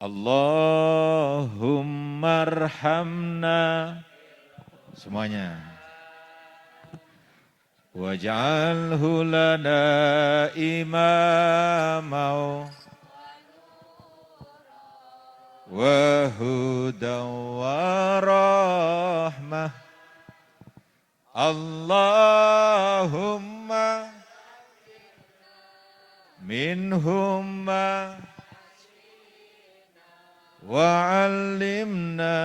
Allahumma arhamna. Semuanya. Waj'alhu lana imamau wa hudan wa rahmah. Allahumma minhum ma wa'allimna.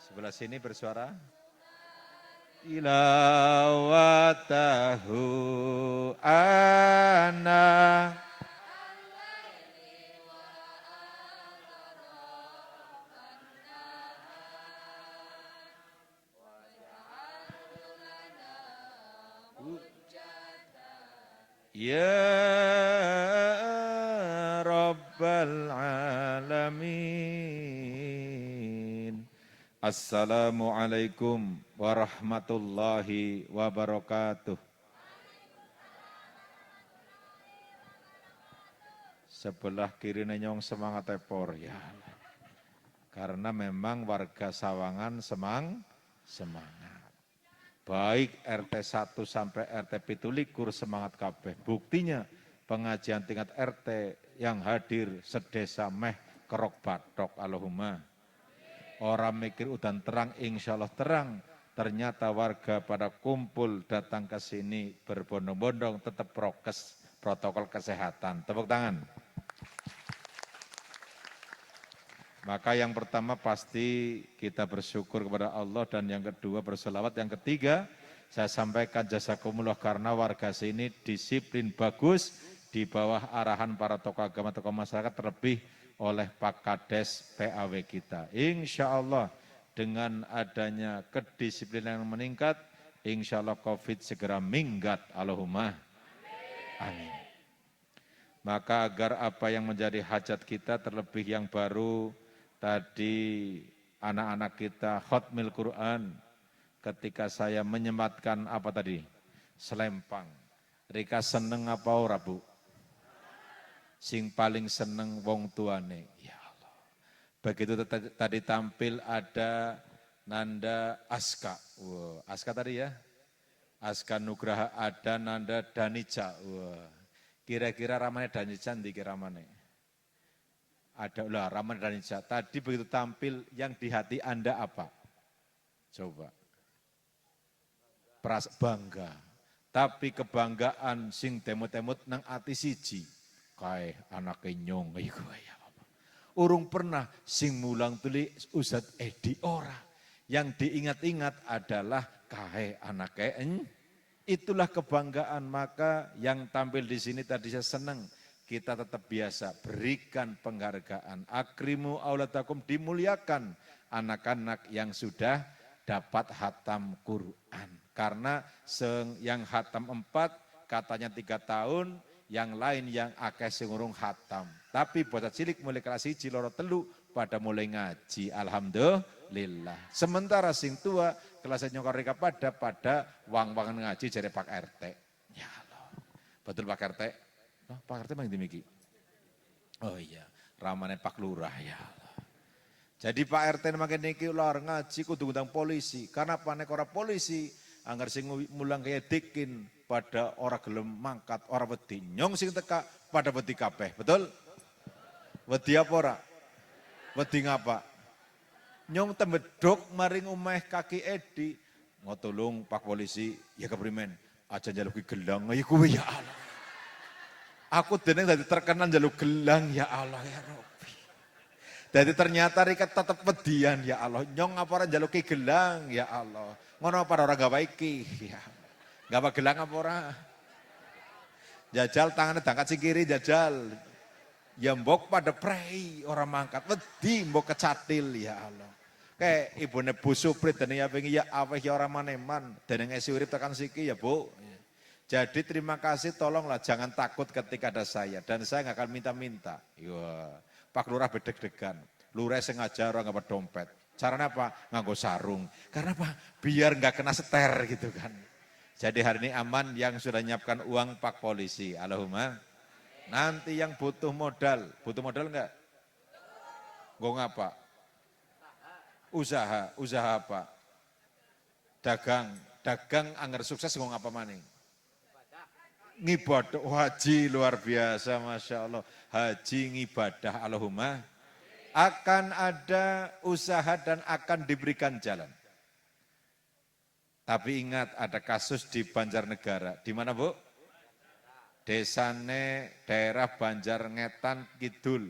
Sebelah sini bersuara. Tilawatahu ana. Ya Rabbal Alamin. Assalamualaikum warahmatullahi wabarakatuh. Sebelah kiri nenyong semangat tepor ya. Karena memang warga Sawangan semangat. Baik RT 1 sampai RT 17 semangat kabeh. Buktinya pengajian tingkat RT yang hadir sedesa meh kerok batok Allahumma. Orang mikir udan terang, insya Allah terang. Ternyata warga pada kumpul datang ke sini berbondong-bondong tetap prokes protokol kesehatan. Tepuk tangan. Maka yang pertama pasti kita bersyukur kepada Allah dan yang kedua berselawat. Yang ketiga saya sampaikan jazakumullah karena warga sini disiplin bagus di bawah arahan para tokoh agama, tokoh masyarakat terlebih oleh Pak Kades PAW kita. Insya Allah dengan adanya kedisiplinan yang meningkat, insya Allah COVID segera minggat. Allahumma amin. Maka agar apa yang menjadi hajat kita terlebih yang baru, tadi anak-anak kita khotmil Quran, ketika saya menyematkan apa tadi? Selempang. Rika seneng apa ora Bu? Sing paling seneng wong tuane. Ya Allah. Begitu tadi tampil ada Nanda Aska. Wah, Aska tadi ya? Aska Nugraha ada Nanda Danica. Wah. Kira-kira ramane Danica ndi ramane? Ada ulah Rahman Danica. Tadi begitu tampil yang di hati Anda apa? Coba. Bangga. Tapi kebanggaan sing temut-temut nang ati siji. Kae anake nyong iku ya apa. Urung pernah sing mulang tuli Ustaz Edi ora. Yang diingat-ingat adalah kae anake itulah kebanggaan. Maka yang tampil di sini tadi saya senang. Kita tetap biasa berikan penghargaan. Akrimu auladakum, dimuliakan anak-anak yang sudah dapat hatam Quran. Karena yang hatam 4 katanya 3 tahun, yang lain yang akeh sing urung hatam. Tapi bocah cilik mulai kelas 1 loro telu pada mulai ngaji. Alhamdulillah. Sementara sing tua kelas nyokor rika pada wang-wangan ngaji jare Pak RT. Ya Allah. Betul Pak RT? Oh, Pak RT mang dimiki. Oh iya, ramane Pak Lurah ya Allah. Jadi Pak RT makin niki ular ngaji kudu ngundang polisi. Karena panek ora polisi, anggar sing mulang kaya dikin pada ora gelem mangkat, ora wedi. Nyong sing teka pada wedi kabeh, betul? Wedi apa ora? Wedi ngapa? Nyong tembedok maring umeh kaki Edi. Ngotulung Pak polisi, ya keprimen. Aja njaluk gelang, ya kuwi ya Allah. Aku deneng dadi terkenal njaluk gelang ya Allah ya Rabbi. Jadi ternyata rika tetep wedian ya Allah. Nyong apa ora njaluk gelang ya Allah. Ngono apa ora gawe iki ya. Gawe gelang apa ora? Jajal tangannya dangkat sing kiri jajal. Ya mbok pada prei orang mangkat wedi mbok kecatil ya Allah. Kayak ibune Bu Suprit dan ya pengen ya aweh ya orang maneman dan yang esi urip tekan siki ya Bu. Jadi terima kasih, tolonglah jangan takut ketika ada saya. Dan saya nggak akan minta-minta. Pak Lurah bedeg-degan. Lurah sengaja orang nggak dompet. Caranya apa? Nganggo sarung. Karena apa? Biar nggak kena seter gitu kan. Jadi hari ini aman yang sudah nyiapkan uang Pak Polisi. Allahumma Nanti yang butuh modal enggak? Nggo ngapa? Usaha apa? Dagang anggar sukses nggo ngapa maning? Ngibadah, haji luar biasa, Masya Allah. Haji ngibadah, Allahumma. Akan ada usaha dan akan diberikan jalan. Tapi ingat ada kasus di Banjarnegara. Di mana Bu? Desane daerah Banjarngetan Kidul.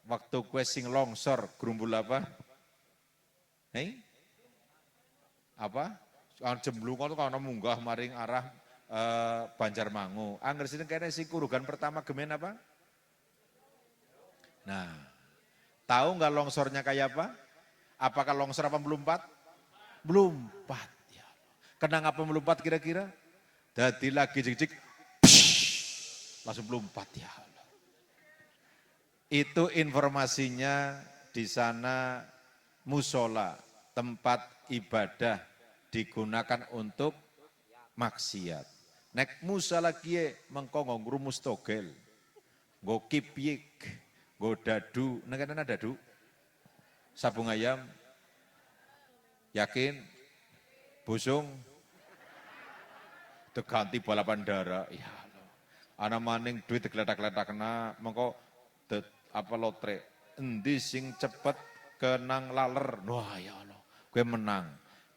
Waktu kue sing longsor, gerumbul apa? Hei? Apa? Jemblungan itu karena munggah maring arah Banjarmangu. Angger sini kayaknya si kurugan pertama gemen apa? Nah, tahu nggak longsornya kayak apa? Apakah longsor apa melompat? Melompat. Ya. Kenang apa melompat kira-kira? Dadi lagi jik-jik, langsung melompat ya Allah. Itu informasinya di sana musola, tempat ibadah digunakan untuk maksiat. Nek musola kie mengkongong rumus togel, go kipyik, go dadu, negana dadu, sabung ayam, yakin, busung, teganti balapan darah, ya Allah. Ana maning duit tegletak-letak kena, mengko apa lotre, endi sing cepet kenang laler, wah ya Allah, gue menang.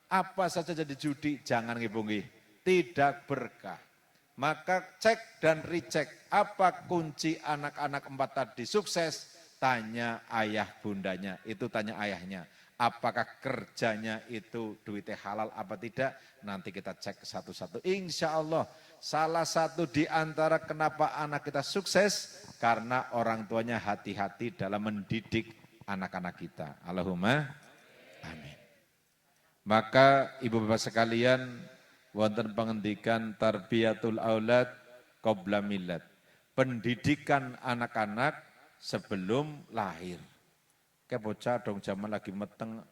Apa saja jadi judi, jangan ngibungi, tidak berkah. Maka cek dan recheck, apa kunci anak-anak 4 tadi sukses? Tanya ayah bundanya, itu tanya ayahnya. Apakah kerjanya itu duitnya halal apa tidak? Nanti kita cek satu-satu. Insya Allah salah satu di antara kenapa anak kita sukses, karena orang tuanya hati-hati dalam mendidik anak-anak kita. Allahumma amin. Maka ibu bapak sekalian, wonten pengendikan tarbiyatul aulad qabla milad. Pendidikan anak-anak sebelum lahir. Kayak bocah dong zaman lagi meteng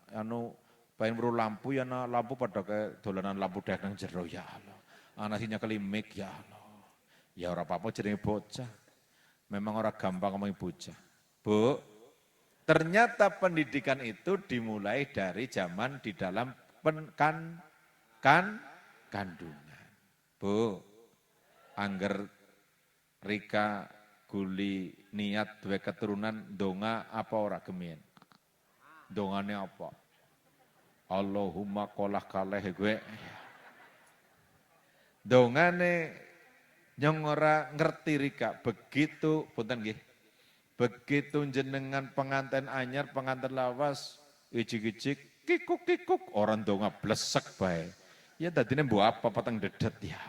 pengen bro lampu ya lampu pada kayak dolanan lampu dek nang jero ya Allah. Anaknya kelimik ya Allah. Ya ora apa-apa jenenge bocah. Memang orang gampang ngomong bocah. Bu, ternyata pendidikan itu dimulai dari zaman di dalam kandungan. Bu, angger Rika guli niat dua keturunan donga apa ora gemien? Dongane apa? Allahumma qolah kaleh gue. Dongane nyong ora ngerti Rika, begitu punten nggih. Begitu jenengan pengantin anyar, pengantin lawas, ijik-ijik, kikuk-kikuk, orang donga blesek bae. Ya dadine mbok apa patang dedet ya.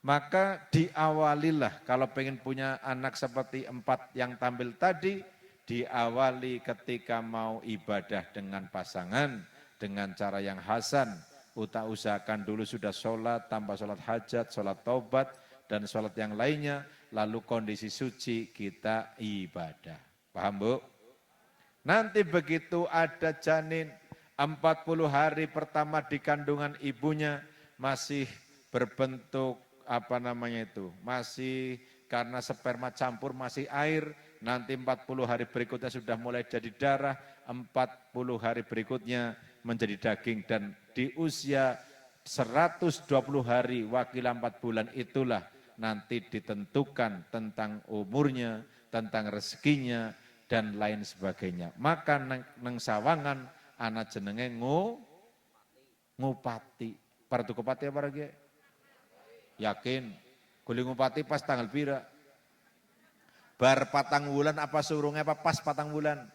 Maka diawalilah kalau pengen punya anak seperti 4 yang tampil tadi, diawali ketika mau ibadah dengan pasangan, dengan cara yang hasan, usahakan dulu sudah sholat, tanpa sholat hajat, sholat taubat, dan sholat yang lainnya, lalu kondisi suci kita ibadah. Paham Bu? Nanti begitu ada janin, 40 hari pertama di kandungan ibunya, masih berbentuk masih karena sperma campur masih air, nanti 40 hari berikutnya sudah mulai jadi darah, 40 hari berikutnya menjadi daging, dan di usia 120 hari wakil 4 bulan itulah nanti ditentukan tentang umurnya, tentang rezekinya, dan lain sebagainya. Maka neng sawangan anak jenenge ngupati. Para tukupati apa lagi? Yakin, kuli ngupati pas tanggal pira? Bar patang bulan apa surungnya apa pas patang bulan?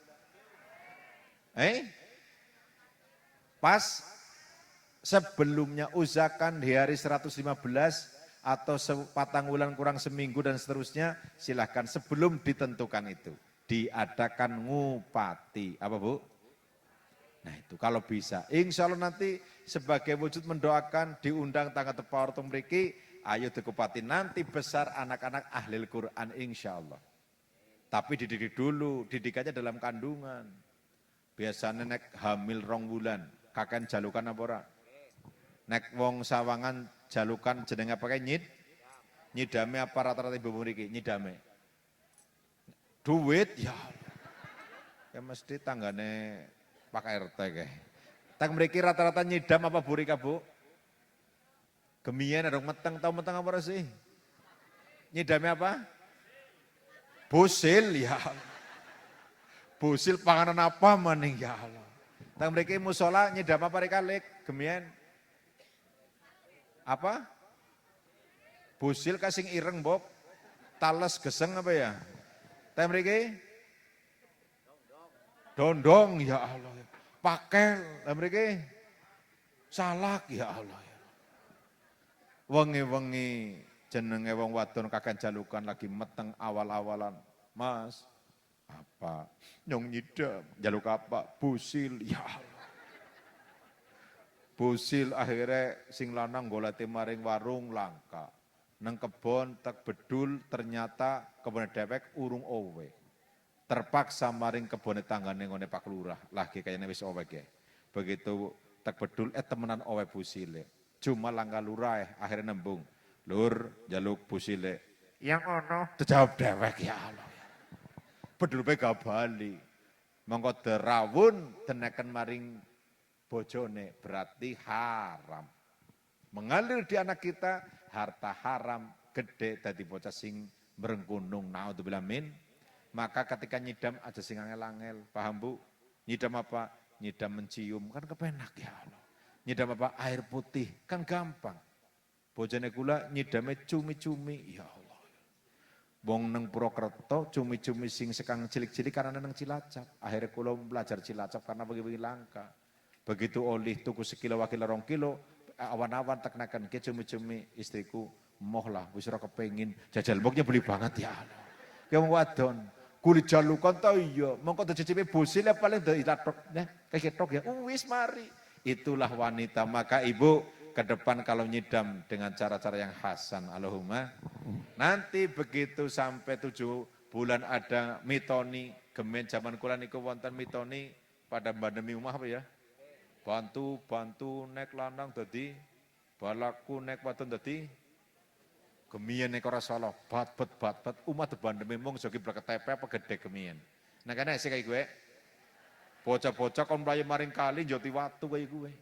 Pas sebelumnya usahakan di hari 115 atau patang bulan kurang seminggu dan seterusnya, silahkan sebelum ditentukan itu. Diadakan ngupati, apa Bu? Nah itu kalau bisa, insya Allah nanti sebagai wujud mendoakan diundang tangga tepar mriki, ayo dikupati nanti besar anak-anak ahli Quran insya Allah. Tapi dididik dulu, didikannya dalam kandungan. Biasanya nek hamil 2 bulan, kakek jalukan apa ora? Nek wong sawangan jalukan jenenge apa nyit? Nyidame apa rata-rata ibu mriki? Nyidame. Duit ya. Ya mesti tanggane Pak RT kae. Tang mriki rata-rata nyidam apa Bu Rika, Bu? Gemian ada meteng, tahu meteng apa sih? Nyidame apa? Busil ya. Busil panganan apa maning ya Allah. Tang mriki musola nyidam apa rekalik? Gemian. Apa? Busil kasing ireng, Bob. Tales geseng apa ya? Tang mriki? Dondong ya Allah. Pakel, tang mriki? Salak ya Allah. Wengi-wengi jenenge wong wadon kakek jalukan lagi meteng awal-awalan. Mas, apa? Nyong nyidam, jaluk apa? Busil, ya Allah. Busil akhirnya sing lanang goleti maring warung langka. Nang kebon tak bedul ternyata kebon dewek urung owe. Terpaksa maring kebon tanggane ngone Pak Lurah. Lagi kayaknya wis owe ge. Begitu tak bedul temenan owe busile. Cuma langkah lurah akhirnya nembung. Lur jaluk busile. Yang ono dijawab dewek ya Allah. Bedul gak bali. Mongko derawun tenekan maring bojone berarti haram. Mengalir di anak kita harta haram gede dadi bocah sing merengkunung naudzubillah min. Maka ketika nyidam aja sing angel-angel. Paham Bu? Nyidam apa? Nyidam mencium kan kepenak ya Allah. Nyidam apa? Air putih, kan gampang. Bojone kula nyidame cumi-cumi, ya Allah. Wong neng Purwokerto cumi-cumi sing sekang cilik-cilik karena neng Cilacap. Akhirnya kula belajar Cilacap karena bagi-bagi langka. Begitu oleh tuku sekilo wakil 2 kilo, awan-awan tak nakan ke cumi-cumi istriku, moh lah, wis ora kepengin jajal boknya beli banget ya Allah. Ya wadon, kulit jalukan tau iya, mongko dicicipi busil ya paling dilatok, nah kayak ketok ya, wis mari. Itulah wanita, maka ibu ke depan kalau nyidam dengan cara-cara yang hasan, Allahumma. Nanti begitu sampai 7 bulan ada mitoni, gemen zaman kula niku wonten mitoni pada pandemi umah apa ya? Bantu nek lanang dadi balaku nek wadon dadi gemian nek ora salah, bat umat pandemi mung jogi berketepe apa gede gemian. Nah kene sik kayak gue. Bocah-bocah kon mlayu maring kali njoti watu kaya kuwe.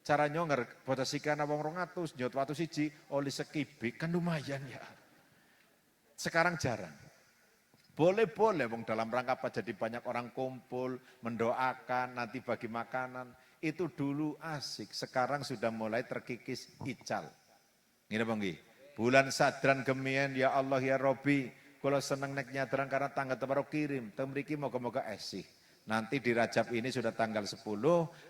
Cara nyonger bocah sikana wong 200 njot watu siji oli sekibik kan lumayan ya. Sekarang jarang. Boleh-boleh wong dalam rangka apa jadi banyak orang kumpul, mendoakan, nanti bagi makanan. Itu dulu asik, sekarang sudah mulai terkikis ical. Ngene Bang nggih. Bulan sadran gemian ya Allah ya Robbi, kula seneng nek nyadran karena tangga teparo kirim, teng mriki moga-moga esih. Nanti di Rajab ini sudah tanggal 10,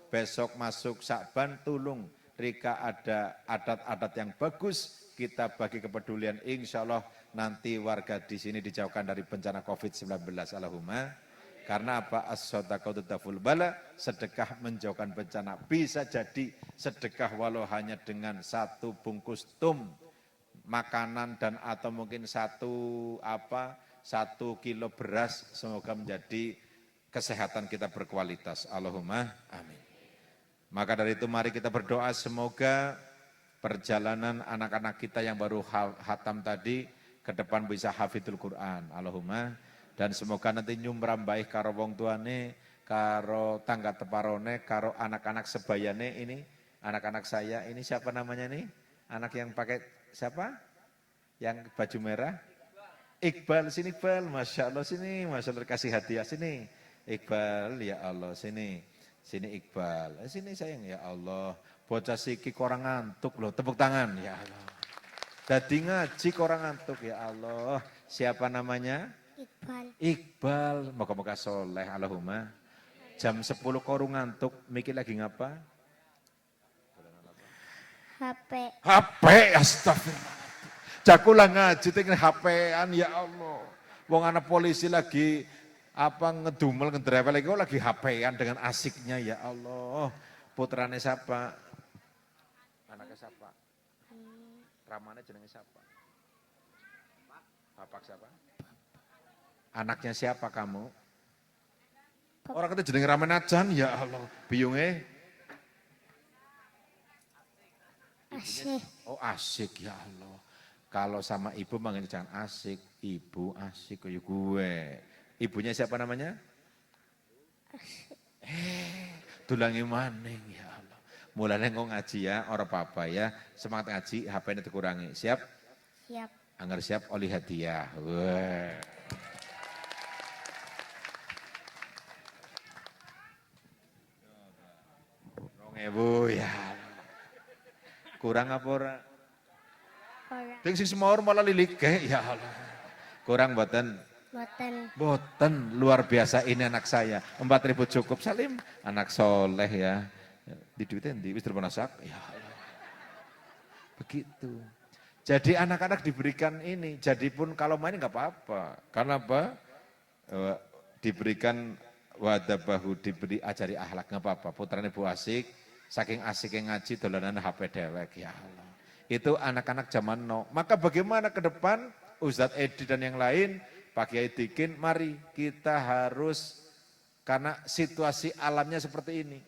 besok masuk Sa'ban tulung. Rika ada adat-adat yang bagus, kita bagi kepedulian insya Allah nanti warga di sini dijauhkan dari bencana COVID-19. Allahumma. Karena apa? As-shadaqatu tadfa'ul bala, sedekah menjauhkan bencana. Bisa jadi sedekah walau hanya dengan 1 bungkus makanan dan atau mungkin 1 kilo beras, semoga menjadi kesehatan kita berkualitas. Allahumma amin. Maka dari itu mari kita berdoa semoga perjalanan anak-anak kita yang baru hatam tadi ke depan bisa hafidul Quran. Allahumma. Dan semoga nanti nyumram baik karo wong tuane, karo tangga teparone, karo anak-anak sebayane ini, anak-anak saya ini siapa namanya nih? Anak yang pakai siapa? Yang baju merah? Iqbal, sini Iqbal, Masya Allah sini, Masya Allah kasih hadiah sini. Iqbal, ya Allah, sini Iqbal, sini sayang, ya Allah, bocah siki korang ngantuk loh, tepuk tangan, ya Allah. Dadi ngaji korang ngantuk, ya Allah. Siapa namanya? Iqbal, moga-moga soleh, Allahumma. Jam 10 korang ngantuk, mikir lagi ngapa? HP, astagfirullah. Jakulah ngaji, tinggal HP-an, ya Allah. Wong anak polisi lagi ngedumel ngedrewel lagi HP-an dengan asiknya ya Allah. Putrane siapa? Anaknya siapa? Ramane jenenge siapa? Bapak siapa? Anaknya siapa kamu? Orang kata jenenge Ramen ajan ya Allah. Biyunge? Asik. Oh asik ya Allah. Kalau sama ibu manggil jangan asik, ibu asik kayak gue. Ibunya siapa namanya? Tulangi maning ya Allah. Mulanya ngomong ngaji ya, orang apa ya. Semangat ngaji, HP-nya dikurangi. Siap? Siap. Anggar siap oleh hadiah. Wah. Ibu ya. Kurang apa ora? Ora. Ting sing semawur malah lilik ya Allah. Kurang mboten? Boten, luar biasa ini anak saya. 4.000 cukup, Salim. Anak soleh ya. Di duitnya di wis terpenasak. Ya Allah. Begitu. Jadi anak-anak diberikan ini. Jadi pun kalau main nggak apa-apa. Karena apa? Diberikan wadabahu, diberi ajari akhlak nggak apa-apa. Putranya Bu asik, saking asik yang ngaji dolanan HP dewek. Ya Allah. Itu anak-anak zaman now. Maka bagaimana ke depan Ustadz Edi dan yang lain, Pak Kiai Dikin, mari kita harus, karena situasi alamnya seperti ini,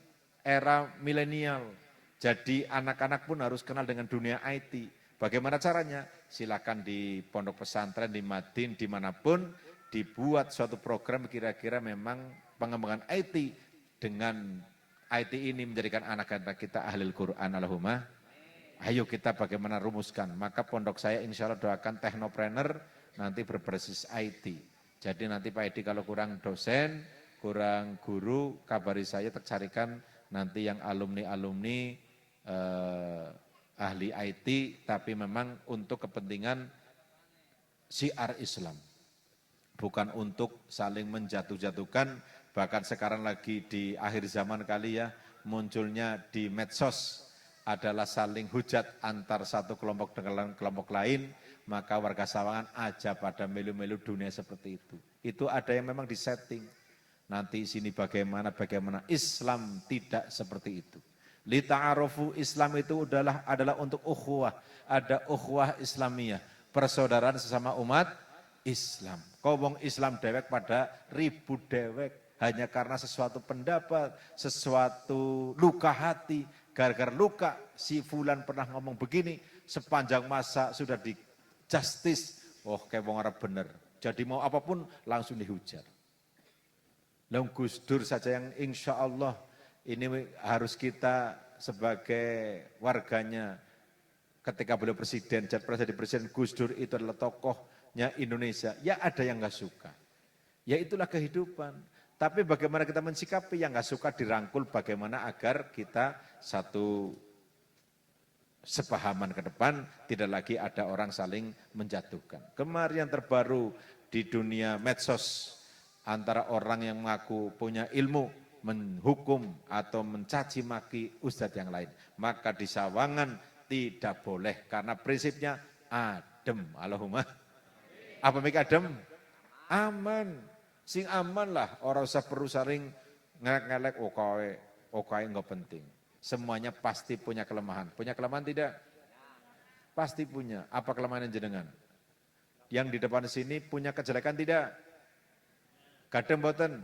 era milenial, jadi anak-anak pun harus kenal dengan dunia IT. Bagaimana caranya? Silakan di pondok pesantren, di Madin, dimanapun, dibuat suatu program kira-kira memang pengembangan IT, dengan IT ini menjadikan anak-anak kita ahli Al-Quran. Allahumma, ayo kita bagaimana rumuskan. Maka pondok saya insya Allah doakan teknopreneur, nanti berbasis IT. Jadi nanti Pak Edi kalau kurang dosen, kurang guru, kabari saya tercarikan nanti yang alumni-alumni ahli IT, tapi memang untuk kepentingan syiar Islam. Bukan untuk saling menjatuh-jatuhkan, bahkan sekarang lagi di akhir zaman kali ya, munculnya di medsos adalah saling hujat antar satu kelompok dengan kelompok lain, maka warga Sawangan aja pada melu-melu dunia seperti itu. Itu ada yang memang disetting. Nanti sini bagaimana Islam tidak seperti itu. Lita'arufu, Islam itu adalah untuk ukhuwah, ada ukhuwah Islamiyah, persaudaraan sesama umat Islam. Kobong Islam dewek pada ribu dewek, hanya karena sesuatu pendapat, sesuatu luka hati, gara-gara luka si fulan pernah ngomong begini, sepanjang masa sudah di justice, oh kayak wong Arab bener. Jadi mau apapun langsung dihujat. Lalu Gus Dur saja yang insya Allah ini harus kita sebagai warganya, ketika beliau presiden, jadi presiden, Gus Dur itu adalah tokohnya Indonesia. Ya ada yang nggak suka, ya itulah kehidupan. Tapi bagaimana kita mensikapi yang nggak suka dirangkul, bagaimana agar kita satu sepahaman ke depan, tidak lagi ada orang saling menjatuhkan. Kemarin yang terbaru di dunia medsos, antara orang yang mengaku punya ilmu, menghukum atau mencaci maki ustadz yang lain. Maka di Sawangan tidak boleh, karena prinsipnya adem. Allahumma. Apa mik adem? Aman. Sing aman lah, orang usah perlu saling ngelek-ngelek, oke enggak penting. Semuanya pasti punya kelemahan. Punya kelemahan tidak? Pasti punya. Apa kelemahan jenengan? Yang di depan sini punya kejelekan tidak? Kadang boten.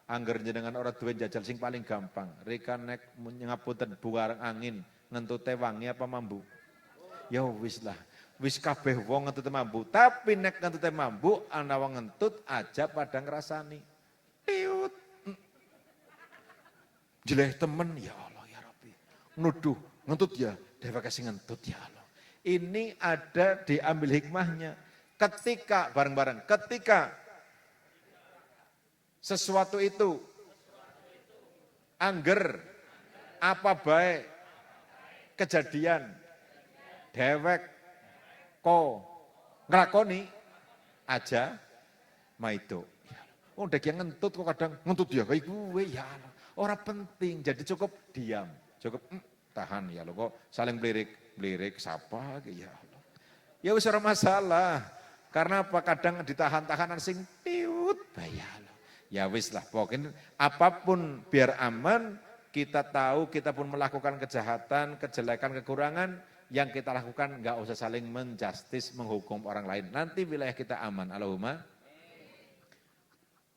Angger jenengan orang duwe jajal sing paling gampang. Rika nek ngapunten buareng angin, ngentute wangi apa mambu? Ya wis lah. Wis kabeh wong ngentute mambu, tapi nek ngentute mambu ana wong ngentut aja pada ngrasani. Tiut. Jeleh temen, ya Allah ya Rabbi. Nuduh, ngentut ya, dheweke sing ngentut ya Allah. Ini ada diambil hikmahnya. Ketika bareng-bareng, ketika sesuatu itu angger apa baik kejadian dewek ko nglakoni aja maido. Oh dek yang ngentut kok kadang ngentut ya kayak gue ya Allah. Orang penting, jadi cukup diam, cukup tahan ya lo kok saling belirik siapa ya Allah. Ya wis ora masalah, karena apa kadang ditahan-tahanan sing tiut ya Allah. Ya wis lah, pokoknya apapun biar aman, kita tahu kita pun melakukan kejahatan, kejelekan, kekurangan, yang kita lakukan nggak usah saling menjustis, menghukum orang lain. Nanti wilayah kita aman, Allahumma.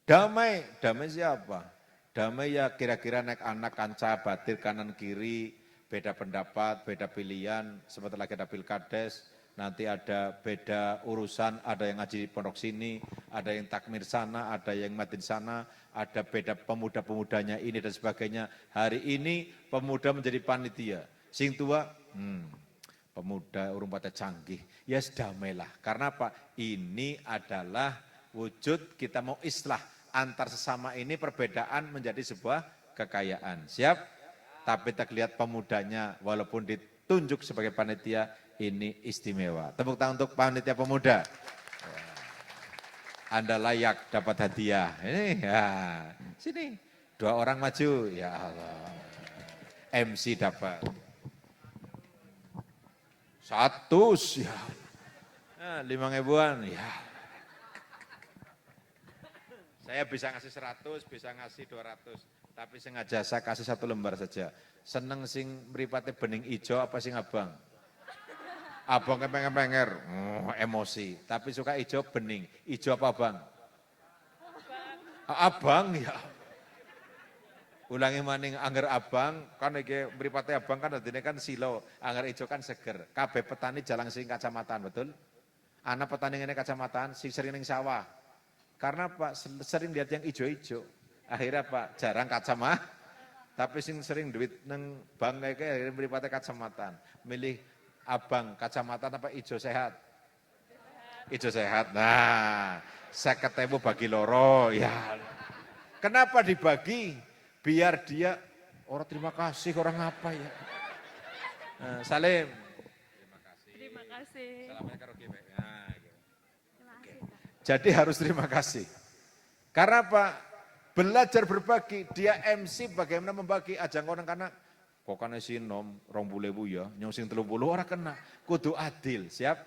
Damai siapa? Damai ya kira-kira naik anak kanca batir kanan kiri, beda pendapat, beda pilihan, sebentar lagi ada pilkades, nanti ada beda urusan, ada yang ngaji di pondok sini, ada yang takmir sana, ada yang madin sana, ada beda pemuda-pemudanya ini dan sebagainya. Hari ini pemuda menjadi panitia, sing tua, pemuda urung pada canggih, ya damailah. Karena apa? Ini adalah wujud kita mau islah antar sesama ini, perbedaan menjadi sebuah kekayaan. Siap? Tapi kita lihat pemudanya walaupun ditunjuk sebagai panitia, ini istimewa. Tepuk tangan untuk panitia pemuda. Anda layak dapat hadiah. Ini ya, sini 2 orang maju, ya Allah. MC dapat 100, ya. Nah, 5.000-an, ya. Saya bisa ngasih 100, bisa ngasih 200, tapi sengaja saya kasih 1 lembar saja. Seneng sing mripate bening ijo apa sing abang? Abang kepenger-penger, emosi. Tapi suka ijo bening. Ijo apa abang? Abang, ya. Ulangi maning, angger abang, kan iki mripate abang kan artinya kan silo, angger ijo kan seger. Kabeh petani jalang sing kacamatan, betul? Anak petani ngene kacamatan, sing sering ning sawah. Karena Pak sering lihat yang ijo-ijo. Akhirnya Pak jarang kacamata. Tapi sing sering duit neng bank kayak akhirnya mripate kacamatan. Milih abang kacamata apa ijo sehat? Ijo sehat. Nah, 50.000 bagi loro, ya. Kenapa dibagi? Biar dia orang terima kasih, orang apa ya? Salim. Terima kasih. Terima kasih. Salamnya karo kiwe. Nah, gitu. Terima kasih, Pak. Jadi harus terima kasih. Karena apa? Belajar berbagi, dia MC bagaimana membagi ajang orang karena kok kan si nom 20.000 ya, nyong sing 30 orang kena, kudu adil, siap?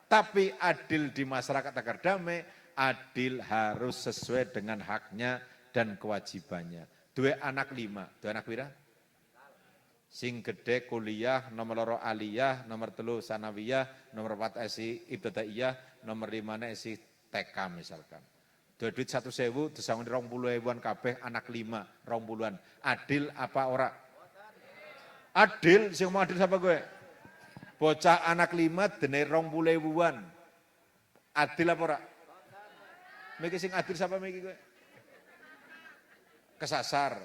Tapi adil di masyarakat agar damai, adil harus sesuai dengan haknya dan kewajibannya. 2 anak 5, 2 anak pira? Sing gede kuliah, nomor 2 aliyah, nomor 3 sanawiyah, nomor 4 esi ibtidaiyah, nomor 5 esi TK misalkan. Duit 100.000, disangun 20.000-an kabeh, anak 5, 20-an. Adil apa ora? Adil, sing mau adil siapa gue? Bocah anak 5, dene 20.000-an. Adil apa ora? Miki sing adil siapa miki gue? Kesasar.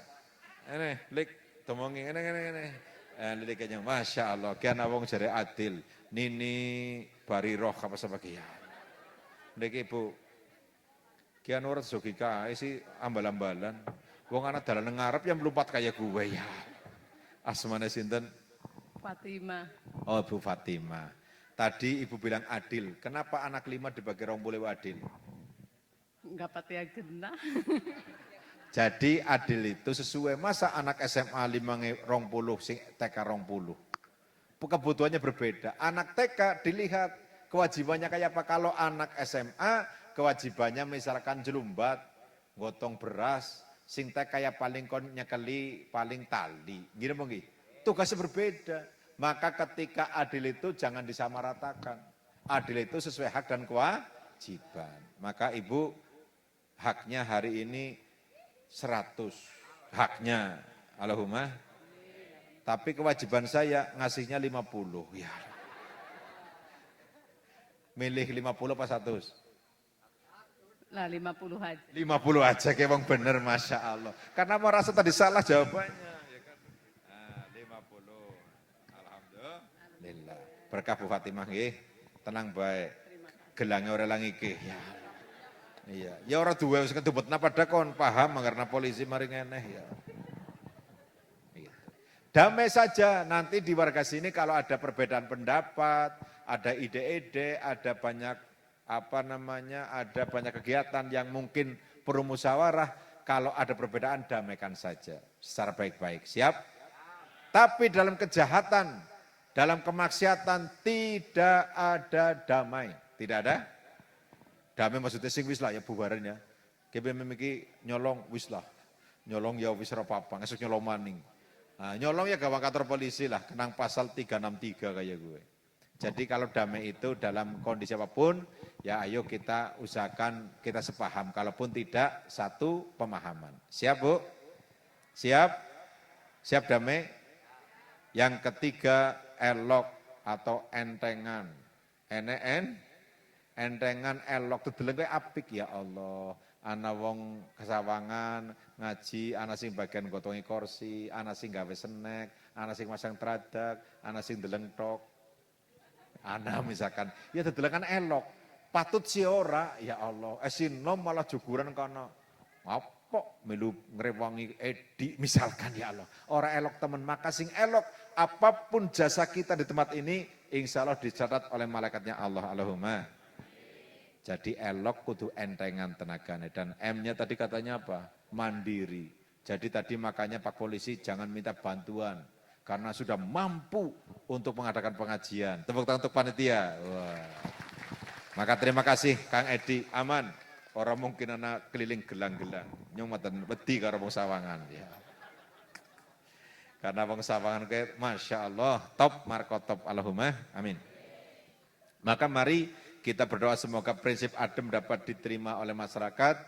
Ini, lik, tomongi, ini. Lilik kenyang, Masya Allah, kian awong jari adil. Nini, bariroh, apa sebagainya. Niki ibu, kian orang zogika, sih ambal-ambalan. Wong anak dalan ngarep yang melompat kayak gue ya. Asmane sinten? Fatima. Oh, Bu Fatima. Tadi ibu bilang adil. Kenapa anak 5 dibagi 20 adil? Enggak pati agenda. Jadi adil itu sesuai masa anak SMA 5 sing TK 20. Kebutuhannya berbeda. Anak TK dilihat kewajibannya kayak apa. Kalau anak SMA kewajibannya misalkan jelumbat, gotong beras, sing TK kayak paling kon nyekeli, paling tali. Gini mungkin. Tugasnya berbeda. Maka ketika adil itu jangan disamaratakan. Adil itu sesuai hak dan kewajiban. Maka ibu haknya hari ini 100. Haknya. Allahumma. Tapi kewajiban saya ngasihnya 50. Ya. Milih 50 apa 100? Lah 50 aja. 50 aja kayak bang bener Masya Allah. Karena mau rasa tadi salah jawabannya. Ya kan? Nah, 50. Alhamdulillah. Berkah Bu Fatimah nggih. Tenang baik. Gelangnya orang lagi ke. Ya. Iya. Ya orang duwe wis ketubet napa kon paham karena polisi mari ngeneh ya. Gitu. Damai saja nanti di warga sini kalau ada perbedaan pendapat, ada ide-ide, ada banyak ada banyak kegiatan yang mungkin perlu musyawarah, kalau ada perbedaan damaikan saja secara baik-baik. Siap? Tapi dalam kejahatan, dalam kemaksiatan tidak ada damai. Tidak ada? Damai maksudnya sing wis lah ya bubaran ya. Kebe memiki nyolong wis lah. Nyolong ya wis ora apa-apa, ngesuk nyolong maning. Nah, nyolong ya gawang kantor polisi lah, kenang pasal 363 kayak gue. Jadi kalau damai itu dalam kondisi apapun, ya ayo kita usahakan kita sepaham. Kalaupun tidak, satu pemahaman. Siap Bu? Siap? Siap damai? Yang ketiga, elok atau entengan. entengan elok dedeleng kowe apik ya Allah. Ana wong kesawangan ngaji, ana sing bagian gotongi kursi, ana sing gawe snack, ana sing masang tradak, ana sing deleng tok. Ana misalkan, ya dedelengan elok. Patut si ora, ya Allah. Esinom malah juguran kono. Apa melu ngrewangi Edi misalkan ya Allah. Ora elok temen, maka sing elok apapun jasa kita di tempat ini insya Allah dicatat oleh malaikatnya Allah. Allahumma. Jadi elok kudu entengan tenaganya. Dan M-nya tadi katanya apa? Mandiri. Jadi tadi makanya Pak Polisi jangan minta bantuan. Karena sudah mampu untuk mengadakan pengajian. Tepuk tangan untuk panitia. Wah. Maka terima kasih Kang Edi. Aman. Orang mungkin anak keliling gelang-gelang. Nyumatan wedi karo wong Sawangan. Ya. Karena wong Sawangan kayak Masya Allah. Top, marko top. Allahumma. Amin. Maka mari kita berdoa semoga prinsip adem dapat diterima oleh masyarakat,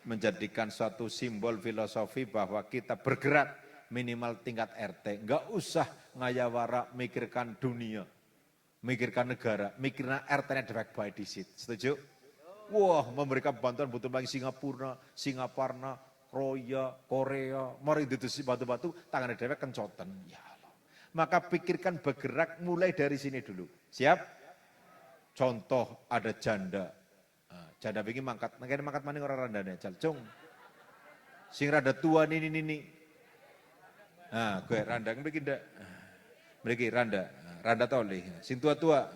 menjadikan suatu simbol filosofi bahwa kita bergerak minimal tingkat RT. Enggak usah ngayawara mikirkan dunia, mikirkan negara, mikirkan RT-nya direct by disit. Setuju? Wah, memberikan bantuan butuh lagi Singapura, Singaparna, Roya, Korea, mari ditusi batu-batu, tangannya dewek kencoten. Ya Allah. Maka pikirkan bergerak mulai dari sini dulu. Siap? Contoh ada janda. Janda begini mangkat maning orang randane jalcung. Sing rada tua nini. Nah, gue randa mriki ndak. Mriki randa. Randa toli. Sing tua-tua.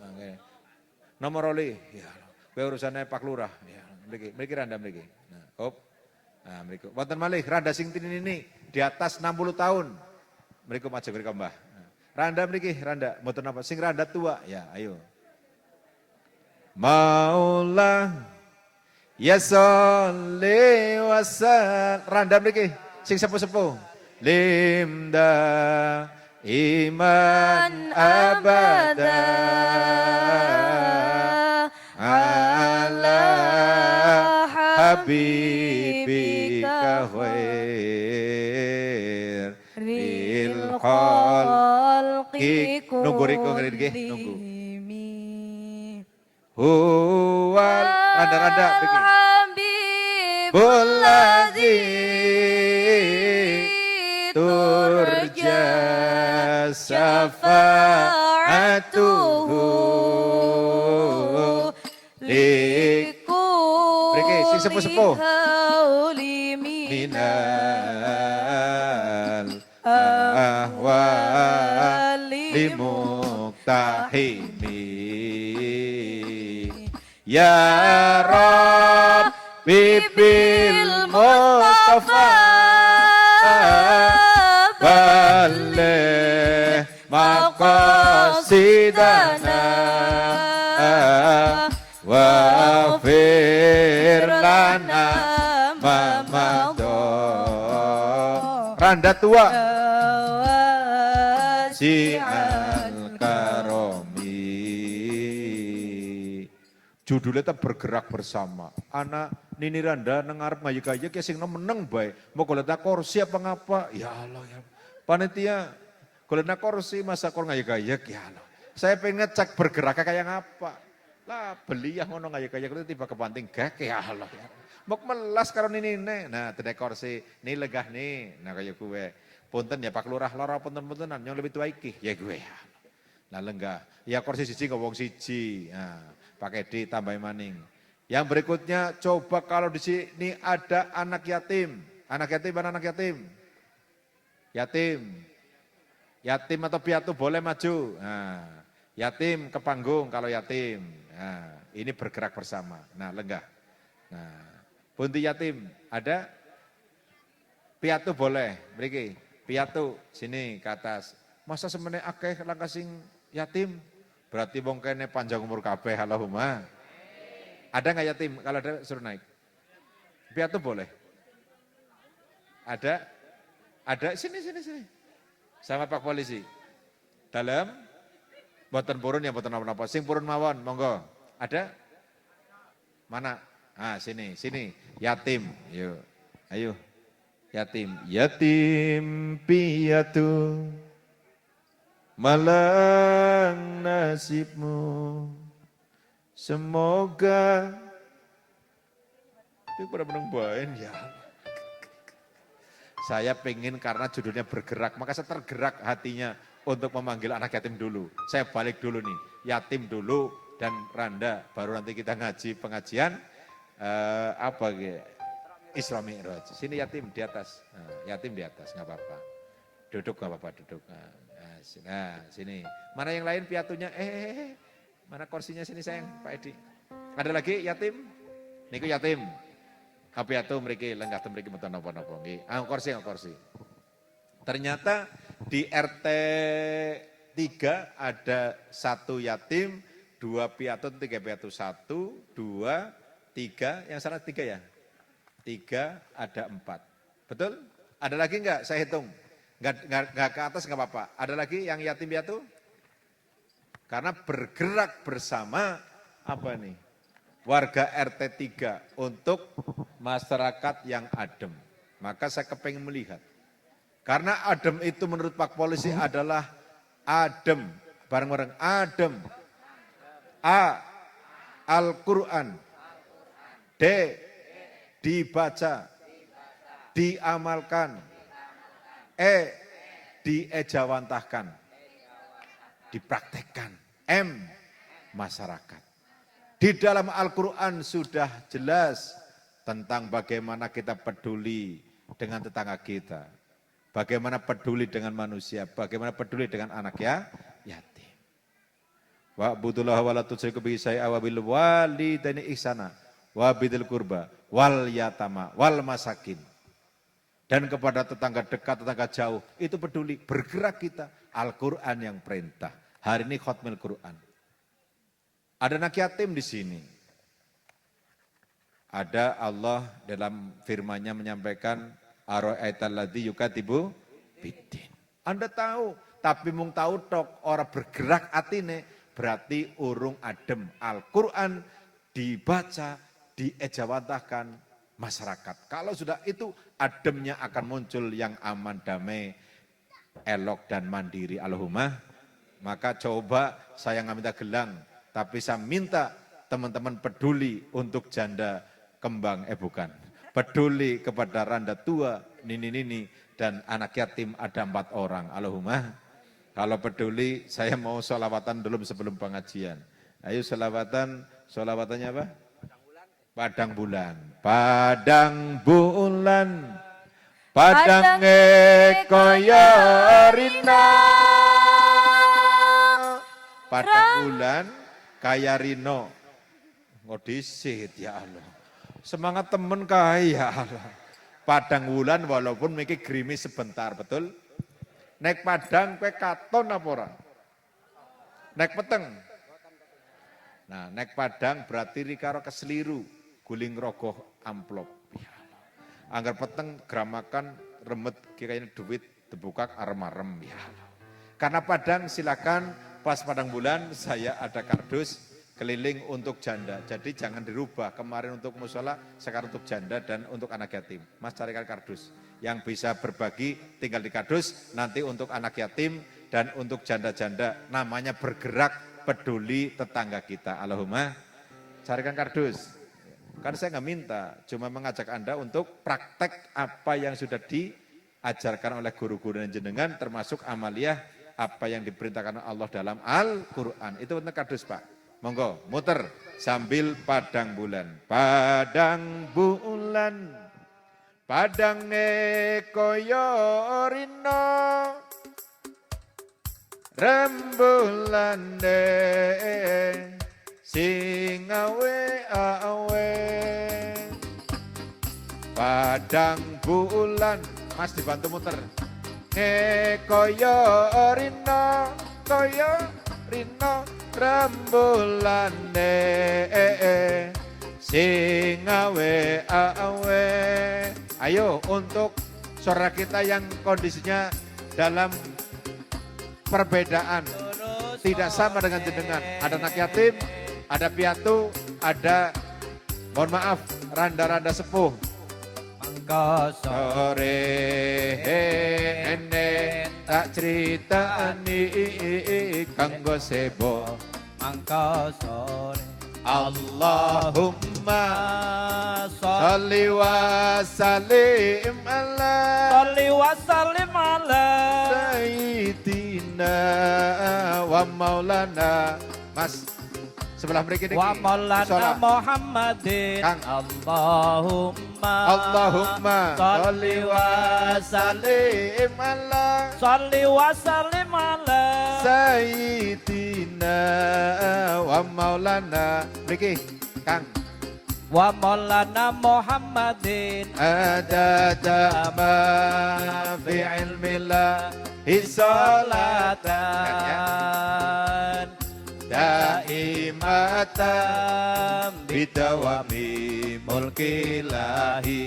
Nomor oli. Ya. Gue urusannya Pak Lurah. Ya, mriki randa mriki. Nah, hop. Nah, mriki. Wonten malih randa sing nini di atas 60 tahun. Mriki maju mriki Mbah. Randa mriki, randa mboten apa sing randa tua. Ya, ayo. Maula ya sholli wa sallim randam niki sing sepuh-sepuh limda iman abada ala habibika khair ril khalqi nunggu riko nggih nunggu huwal randa-randa begini. Habibulladzi turja syafa'atuhu Beri sing sepuh-sepuh minal ahwali muktahimi Ya Rabbi bil Mustafa balligh maqasidana wa fir lana ma madha randa tua si al-karomi judulnya kita bergerak bersama. Anak Nini Randa nengarep ngayek-ngayek ya sing meneng bae. Mau golek kursi apa ngapa? Ya Allah ya. Panitia golek kursi masa kor ngayek-ngayek ya Allah. Saya pengen ngecek bergerak kayak ngapa. Lah beli yang ngono ngayek-ngayek itu tiba kebanting gak ya Allah ya. Mau melas karo Nini ne. Nah, tene kursi ni legah nih. Nah kayak gue. Punten ya Pak Lurah lara punten-puntenan yang lebih tua iki ya gue ya. Lah lenggah. Ya kursi siji ngomong siji. Nah, pakai di tambah maning. Yang berikutnya coba kalau di sini ada anak yatim. Anak yatim mana anak yatim? Yatim. Yatim atau piatu boleh maju. Nah, yatim ke panggung kalau yatim. Nah, ini bergerak bersama. Nah, lenggah. Nah, bunti yatim ada? Piatu boleh. Mriki, piatu sini ke atas. Masa semene akeh langkah sing yatim? Berarti wong kene panjang umur kabeh, Allahumma. Ada nggak yatim? Kalau ada suruh naik. Piatu boleh. Ada? Ada? Sini. Sama Pak Polisi. Dalam, boten purun ya boten apa-apa. Sing purun mawon, monggo. Ada? Mana? Ah, sini. Yatim. Yuk. Ayo. Yatim. Yatim piatu. Malang nasibmu Semoga itu pada menungguin ya. Saya pengen karena judulnya bergerak, maka saya tergerak hatinya untuk memanggil anak yatim dulu. Saya balik dulu nih, yatim dulu dan Randa, baru nanti kita ngaji pengajian Isra Mi'raj. Sini yatim di atas, yatim di atas nggak apa-apa. Duduk nggak apa-apa, duduk. Nah, sini. Mana yang lain piatunya? Mana kursinya sini sayang, Pak Edi. Ada lagi yatim? Niku yatim. Piatu mriki lenggah mriki mboten napa-napa nggih. Kursi. Ternyata di RT 3 ada 1 yatim, 2 piatu, 3 piatu, 1, 2, 3, yang salah 3 ya? 3 ada 4. Betul? Ada lagi enggak? Saya hitung. Enggak ke atas enggak apa-apa. Ada lagi yang yatim piatu? Karena bergerak bersama apa nih? Warga RT 3 untuk masyarakat yang adem. Maka saya kepengen melihat. Karena adem itu menurut Pak Polisi adalah adem. Bareng-bareng adem. A. Al-Quran. D. Dibaca. Diamalkan. E. Diejawantahkan. Dipraktekkan. M. Masyarakat. Di dalam Al-Quran sudah jelas tentang bagaimana kita peduli dengan tetangga kita. Bagaimana peduli dengan manusia, bagaimana peduli dengan anak yatim. Wa'budullaha wa la tusyriku bihi syai'an wa bil walidaini ihsana wa bidzil qurba wal yatama wal masakin. Dan kepada tetangga dekat, tetangga jauh, itu peduli, bergerak kita. Al-Quran yang perintah. Hari ini khotmil Quran. Ada anak yatim di sini. Ada Allah dalam firman-Nya menyampaikan ara'aital ladzi yukatibu biddin. Anda tahu, tapi mung tahu tok ora bergerak atine, berarti urung adem. Al-Qur'an dibaca, diejawantahkan masyarakat. Kalau sudah itu ademnya akan muncul yang aman, damai, elok dan mandiri. Allahumma. Maka coba saya nggak minta gelang, tapi saya minta teman-teman peduli untuk janda kembang, bukan. Peduli kepada randa tua, nini-nini, dan anak yatim ada 4 orang. Allahumma. Kalau peduli, saya mau sholawatan dulu sebelum pengajian. Ayo sholawatannya apa? Padang bulan. Padang bulan. Padang koyo rina. Padang bulan. Kaya Rino, ngodisit ya Allah. Semangat temen kaya Allah. Padang wulan walaupun mikir gerimis sebentar, betul? Naik padang kue katon apa ora? Naik peteng. Nah, naik padang berarti rikaro keseliru, guling rogoh amplop. Ya Allah. Anggar peteng gramakan remet kira-kira duit debukak arem-arem ya Allah. Karena padang silakan. Pas padang bulan saya ada kardus keliling untuk janda. Jadi jangan dirubah. Kemarin untuk musola, sekarang untuk janda dan untuk anak yatim. Mas carikan kardus. Yang bisa berbagi tinggal di kardus. Nanti untuk anak yatim dan untuk janda-janda. Namanya bergerak peduli tetangga kita. Allahumma carikan kardus. Kan saya nggak minta. Cuma mengajak Anda untuk praktek apa yang sudah diajarkan oleh guru-guru dan jenengan. Termasuk amaliyah apa yang diperintahkan Allah dalam Al-Quran. Itu benar kardus Pak. Monggo, muter sambil padang bulan. Padang bulan, padang koyo rino, rembulan sing awe. Padang bulan, Mas dibantu muter. Koyo rino rembulan sing awe. Ayo untuk saudara kita yang kondisinya dalam perbedaan, tidak sama dengan jenengan. Ada anak yatim, ada piatu, ada mohon maaf randa-randa sepuh. Sore ene tak ceritani kanggo sebo. Mangka sore Allahumma salli wa sallim ala Salli wa sallim ala Sayyidina wa maulana. Mas, sebelah mereka ini. wa maulana Muhammadin. Kang. Allahumma salli wa sallim ala salli wa sallim ala Sayyidina wa maulana. Mereka, Kang. wa maulana Muhammadin. Adada ma fi ilmillah salatan daimatan bidawami mulkilahi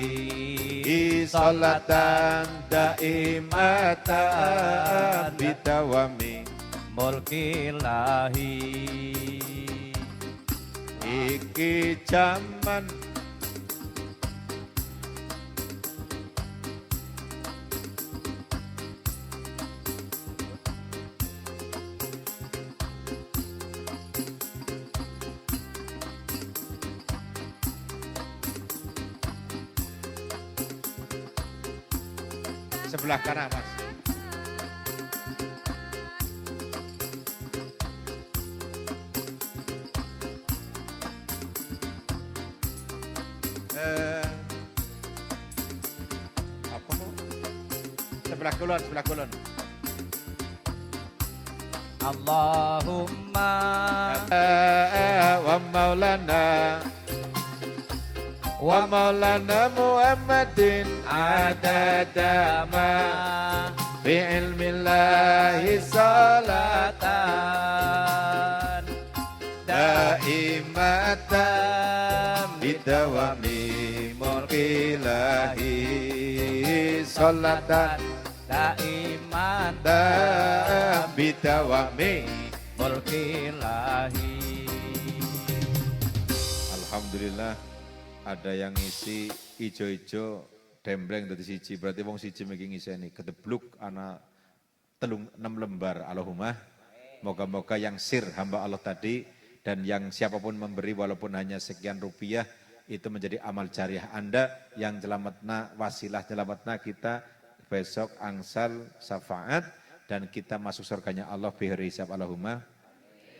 salatan daimatan bidawami Mulkilahi. iki jaman sebelah kanan, Mas. Apa mau? Sebelah kulon, sebelah kulon. Allahumma Wa maulana wa maulana Muhammadin adada ma fi ilmillahi salatan daimatan bidawami mulkilahi salatan daimatan bidawami. mulkilahi. Alhamdulillah ada yang ngisi ijo-ijo dembleng dari siji, berarti wong siji megi ngiseni kedebluk ana 6 lembar. Allahumma moga-moga yang sir hamba Allah tadi dan yang siapapun memberi walaupun hanya sekian rupiah itu menjadi amal jariah Anda yang selamatna wasilah selamatna kita besok angsal syafaat dan kita masuk surganya Allah bihari hisab. Allahumma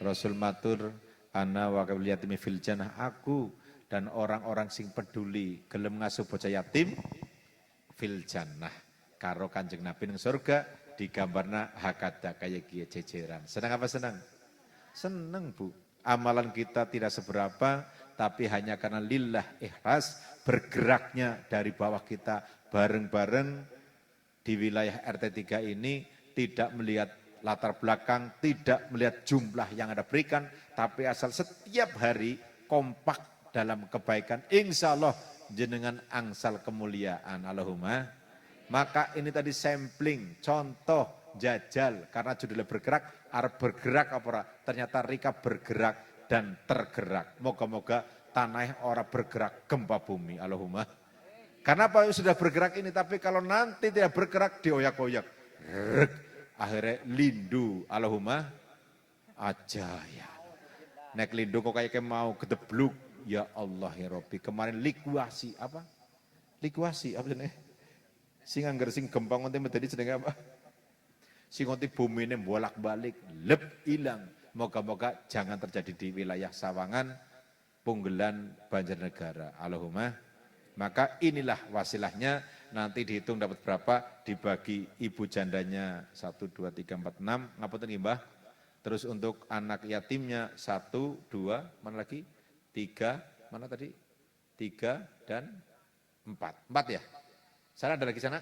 Rasul matur ana wa qabil yatimi fil jannah, aku dan orang-orang sing peduli gelem ngasuh bocah yatim fil jannah karo Kanjeng Nabi ning surga digambarna hakada kaya kiye jejeran. Senang apa senang? Senang, Bu. Amalan kita tidak seberapa tapi hanya karena lillah ikhlas bergeraknya dari bawah kita bareng-bareng di wilayah RT 3 ini tidak melihat latar belakang, tidak melihat jumlah yang ada berikan, tapi asal setiap hari kompak dalam kebaikan, insya Allah jenengan angsal kemuliaan. Allahumma. Maka ini tadi sampling, contoh, jajal, karena judulnya bergerak, arep bergerak apa ora? Ternyata Rika bergerak dan tergerak. Moga-moga tanah orang bergerak gempa bumi. Allahumma. Karena apa sudah bergerak ini, tapi kalau nanti tidak bergerak dioyak-oyak. Akhirnya lindu. Allahumma aja ya. Nek lindu kok kayak mau gedebluk. Ya Allah ya Rabbi. Kemarin likuasi apa? Likuasi apa sih? Sing anggar sing gempa ngonti menjadi sedang apa? Sing ngonti bumi ini bolak-balik. Lep hilang. Moga-moga jangan terjadi di wilayah Sawangan, Punggelan, Banjarnegara. Allahumma. Maka inilah wasilahnya, nanti dihitung dapat berapa, dibagi ibu jandanya 1, 2, 3, 4, 6, ngapunten Mbah. Terus untuk anak yatimnya 1, 2, mana lagi? 3, mana tadi? 3 dan 4. 4 ya? Sana ada lagi sana?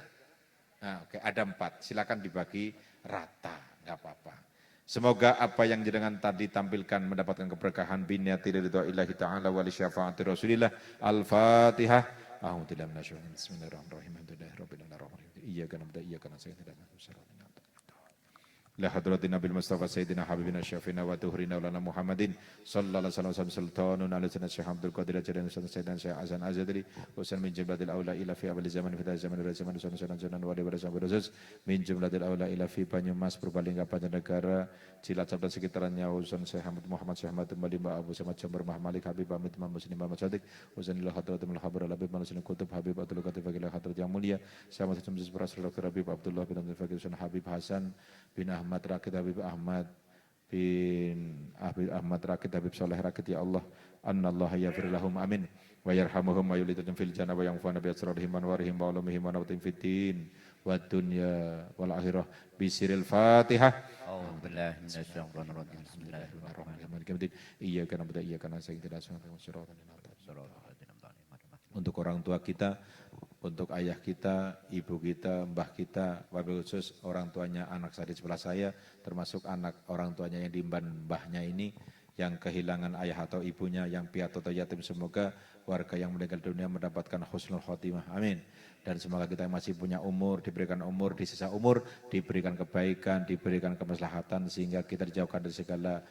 Nah, oke, ada 4. Silakan dibagi rata, nggak apa-apa. Semoga apa yang jenengan tadi tampilkan mendapatkan keberkahan binniyati ridhoillahi ta'ala wa li syafaati Rasulillah. Al-Fatihah. A'udzubillahi minasyaitonir rajim. Bismillahirrahmanirrahim. Alhamdulillahirabbil alamin. Iyyaka na'budu wa iyyaka nasta'in. ila hadratin Nabil Mustafa Sayyidina Habibina Syafi'ina wa Tuhrina Ulana Muhammadin sallallahu alaihi wasallam sultanun ala sunnah Syekh Abdul Qadir Jilani Sayyidina Syekh Azan Azadili Husain min jumlatil aula ila fi abal zaman fi zaman zaman sunan wali barasan barasus min jumlatil aula ila fi Banyumas Purbalingga Banjarnegara Cilacap dan sekitarnya Husain Syekh Muhammad Syekh Ahmad Malimba Abu Samad Jember Malik Habib Hamid Muslim Muhammad Sadiq Husain ila hadratul Habib Habib Muslim Kutub Habib Abdul Qadir Fakir hadrat yang mulia sama Syekh Rasul Habib Abdullah bin Abdul Fakir Habib Hasan bin Ahmad Rakit Habib Ahmad bin Ahmad Rakit Habib Soleh Rakit ya Allah annallaha yaghfir lahum amin wa yarhamuhum wa yulidhum fil jannah wa yanfa'una bi asrarihim wa warihim wa ulumihim wa nawatim fid din wa dunya wal akhirah bisiril Fatihah. A'udzu billahi minasyaitonir rajim. Bismillahirrahmanirrahim. Iyyaka na'budu wa iyyaka nasta'in ihdinas siratal untuk orang tua kita, untuk ayah kita, ibu kita, mbah kita, wabil khusus orang tuanya anak saya di sebelah saya, termasuk anak orang tuanya yang diemban mbahnya ini, yang kehilangan ayah atau ibunya, yang piatu atau yatim, semoga warga yang meninggal dunia mendapatkan husnul khotimah, amin. Dan semoga kita yang masih punya umur, diberikan umur, di sisa umur, diberikan kebaikan, diberikan kemaslahatan, sehingga kita dijauhkan dari segala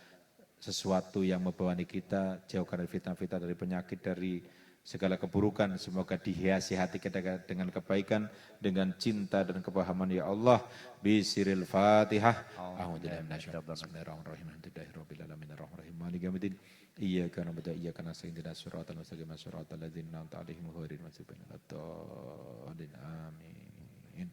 sesuatu yang membebani kita, jauhkan dari fitnah-fitnah, dari penyakit, dari segala keburukan, semoga dihiasi hati kita dengan kebaikan, dengan cinta dan kepahaman ya Allah. Bisiril Fatihah. Bismillahirrahmanirrahim. Alhamdulillahirabbil alamin arrahmanirrahim maliki yaumiddin. Iyyaka na'budu wa iyyaka nasta'in ihdinas siratal mustaqim siratal ladzina an'amta 'alaihim ghairil maghdubi 'alaihim. Amin.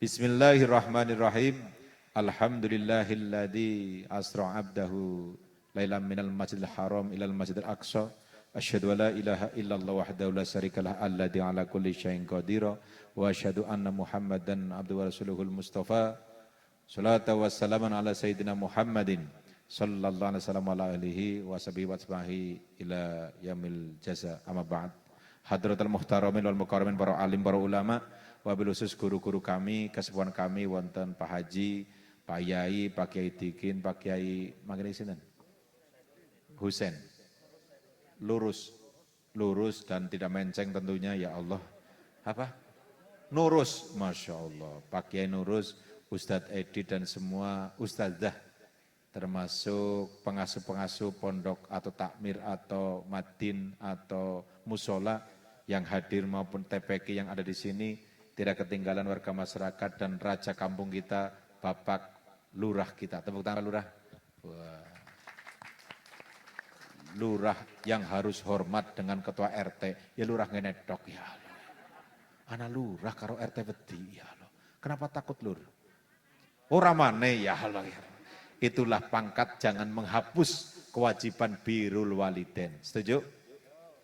Bismillahirrahmanirrahim. Alhamdulillahilladzi asra 'abdahu lailan minal masjidil haram ilal masjidil aqsa. Asyhadu an la ilaha illallah wahdahu la syarikalah alladzi ala kulli syai'in qadir wa asyhadu anna Muhammadan abduhu wa rasuluhul mustafa. Salatu wassalamun ala sayyidina Muhammadin sallallahu alaihi wasallam ala alihi wa sahbihi wa ashabihi ila yaumil jaza. Amma ba'd. Hadratul muhtaramin wal mukarramin para alim, para ulama, wabil khusus guru-guru kami, kesepuhan kami wonten Pak Haji, Pak Yai, Pak Kiai Dikin, Pak Kiai mangke sinten? Husain. Lurus dan tidak menceng tentunya ya Allah. Apa? Nurus, Masya Allah. Pak Kiai Nurus, Ustadz Edi dan semua Ustadzah, termasuk pengasuh-pengasuh pondok atau takmir atau madin atau musola yang hadir maupun TPK yang ada di sini, tidak ketinggalan warga masyarakat dan raja kampung kita, Bapak Lurah kita. Tepuk tangan Lurah. Wah. Lurah yang harus hormat dengan ketua RT, ya lurah ngenedok ya Allah. Ana lurah karo RT wedi ya Allah. Kenapa takut lur? Ora maneh ya Allah. Itulah pangkat, jangan menghapus kewajiban birrul waliden. Setuju?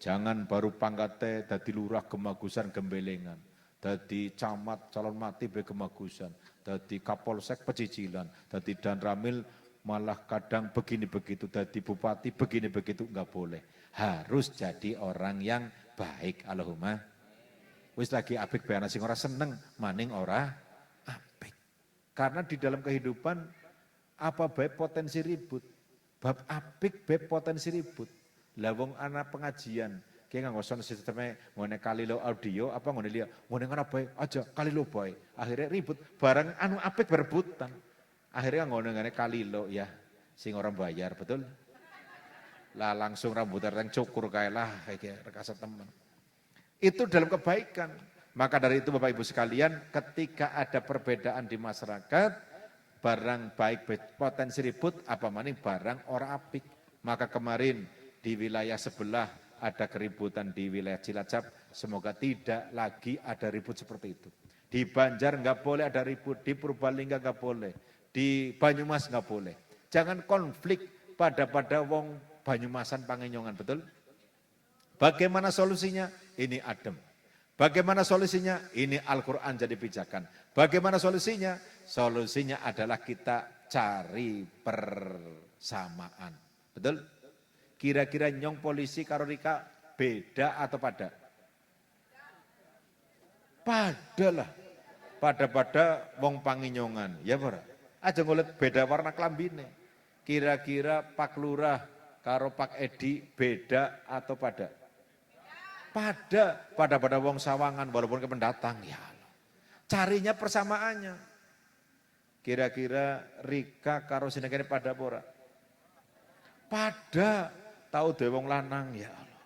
Jangan baru pangkatnya dadi lurah gemagusan gembelengan, dadi camat calon mati be gemagusan, dadi kapolsek pecicilan, dadi danramil malah kadang begini begitu, jadi bupati begini begitu, enggak boleh. Harus jadi orang yang baik. Allahumma. Wis lagi apik bayana sing ora seneng, maning ora apik. Karena di dalam kehidupan apa baik potensi ribut. Bab apik baik potensi ribut. Lah wong ana pengajian, ki nganggo sound sisteme ngene kalilo audio apa ngene liya, ngene ana bae aja kalilo bae. Akhirnya ribut, barang anu apik berebutan. Akhirnya ngomong-ngomongnya kalilo ya, sing orang bayar, betul? Lah langsung rambutnya yang cukur kayak lah, kayak rekasa teman. Itu dalam kebaikan. Maka dari itu Bapak Ibu sekalian, ketika ada perbedaan di masyarakat, barang baik potensi ribut, apa maning barang orang apik. Maka kemarin di wilayah sebelah ada keributan di wilayah Cilacap, semoga tidak lagi ada ribut seperti itu. Di Banjar nggak boleh ada ribut, di Purbalingga nggak boleh. Di Banyumas nggak boleh. Jangan konflik pada wong Banyumasan Pangenyongan, betul? Bagaimana solusinya? Ini adem. Bagaimana solusinya? Ini Al-Quran jadi pijakan. Bagaimana solusinya? Solusinya adalah kita cari persamaan. Betul? Kira-kira nyong polisi karo Rika beda atau pada? Pada lah. Pada wong Pangenyongan. Ya para? Aja ngolet beda warna klambine. Kira-kira Pak Lurah karo Pak Edi beda atau pada? Pada wong Sawangan walaupun ke pendatang ya. Carinya persamaannya. Kira-kira Rika karo sinekene pada apa ora? Pada tahu dhewe wong lanang ya Allah.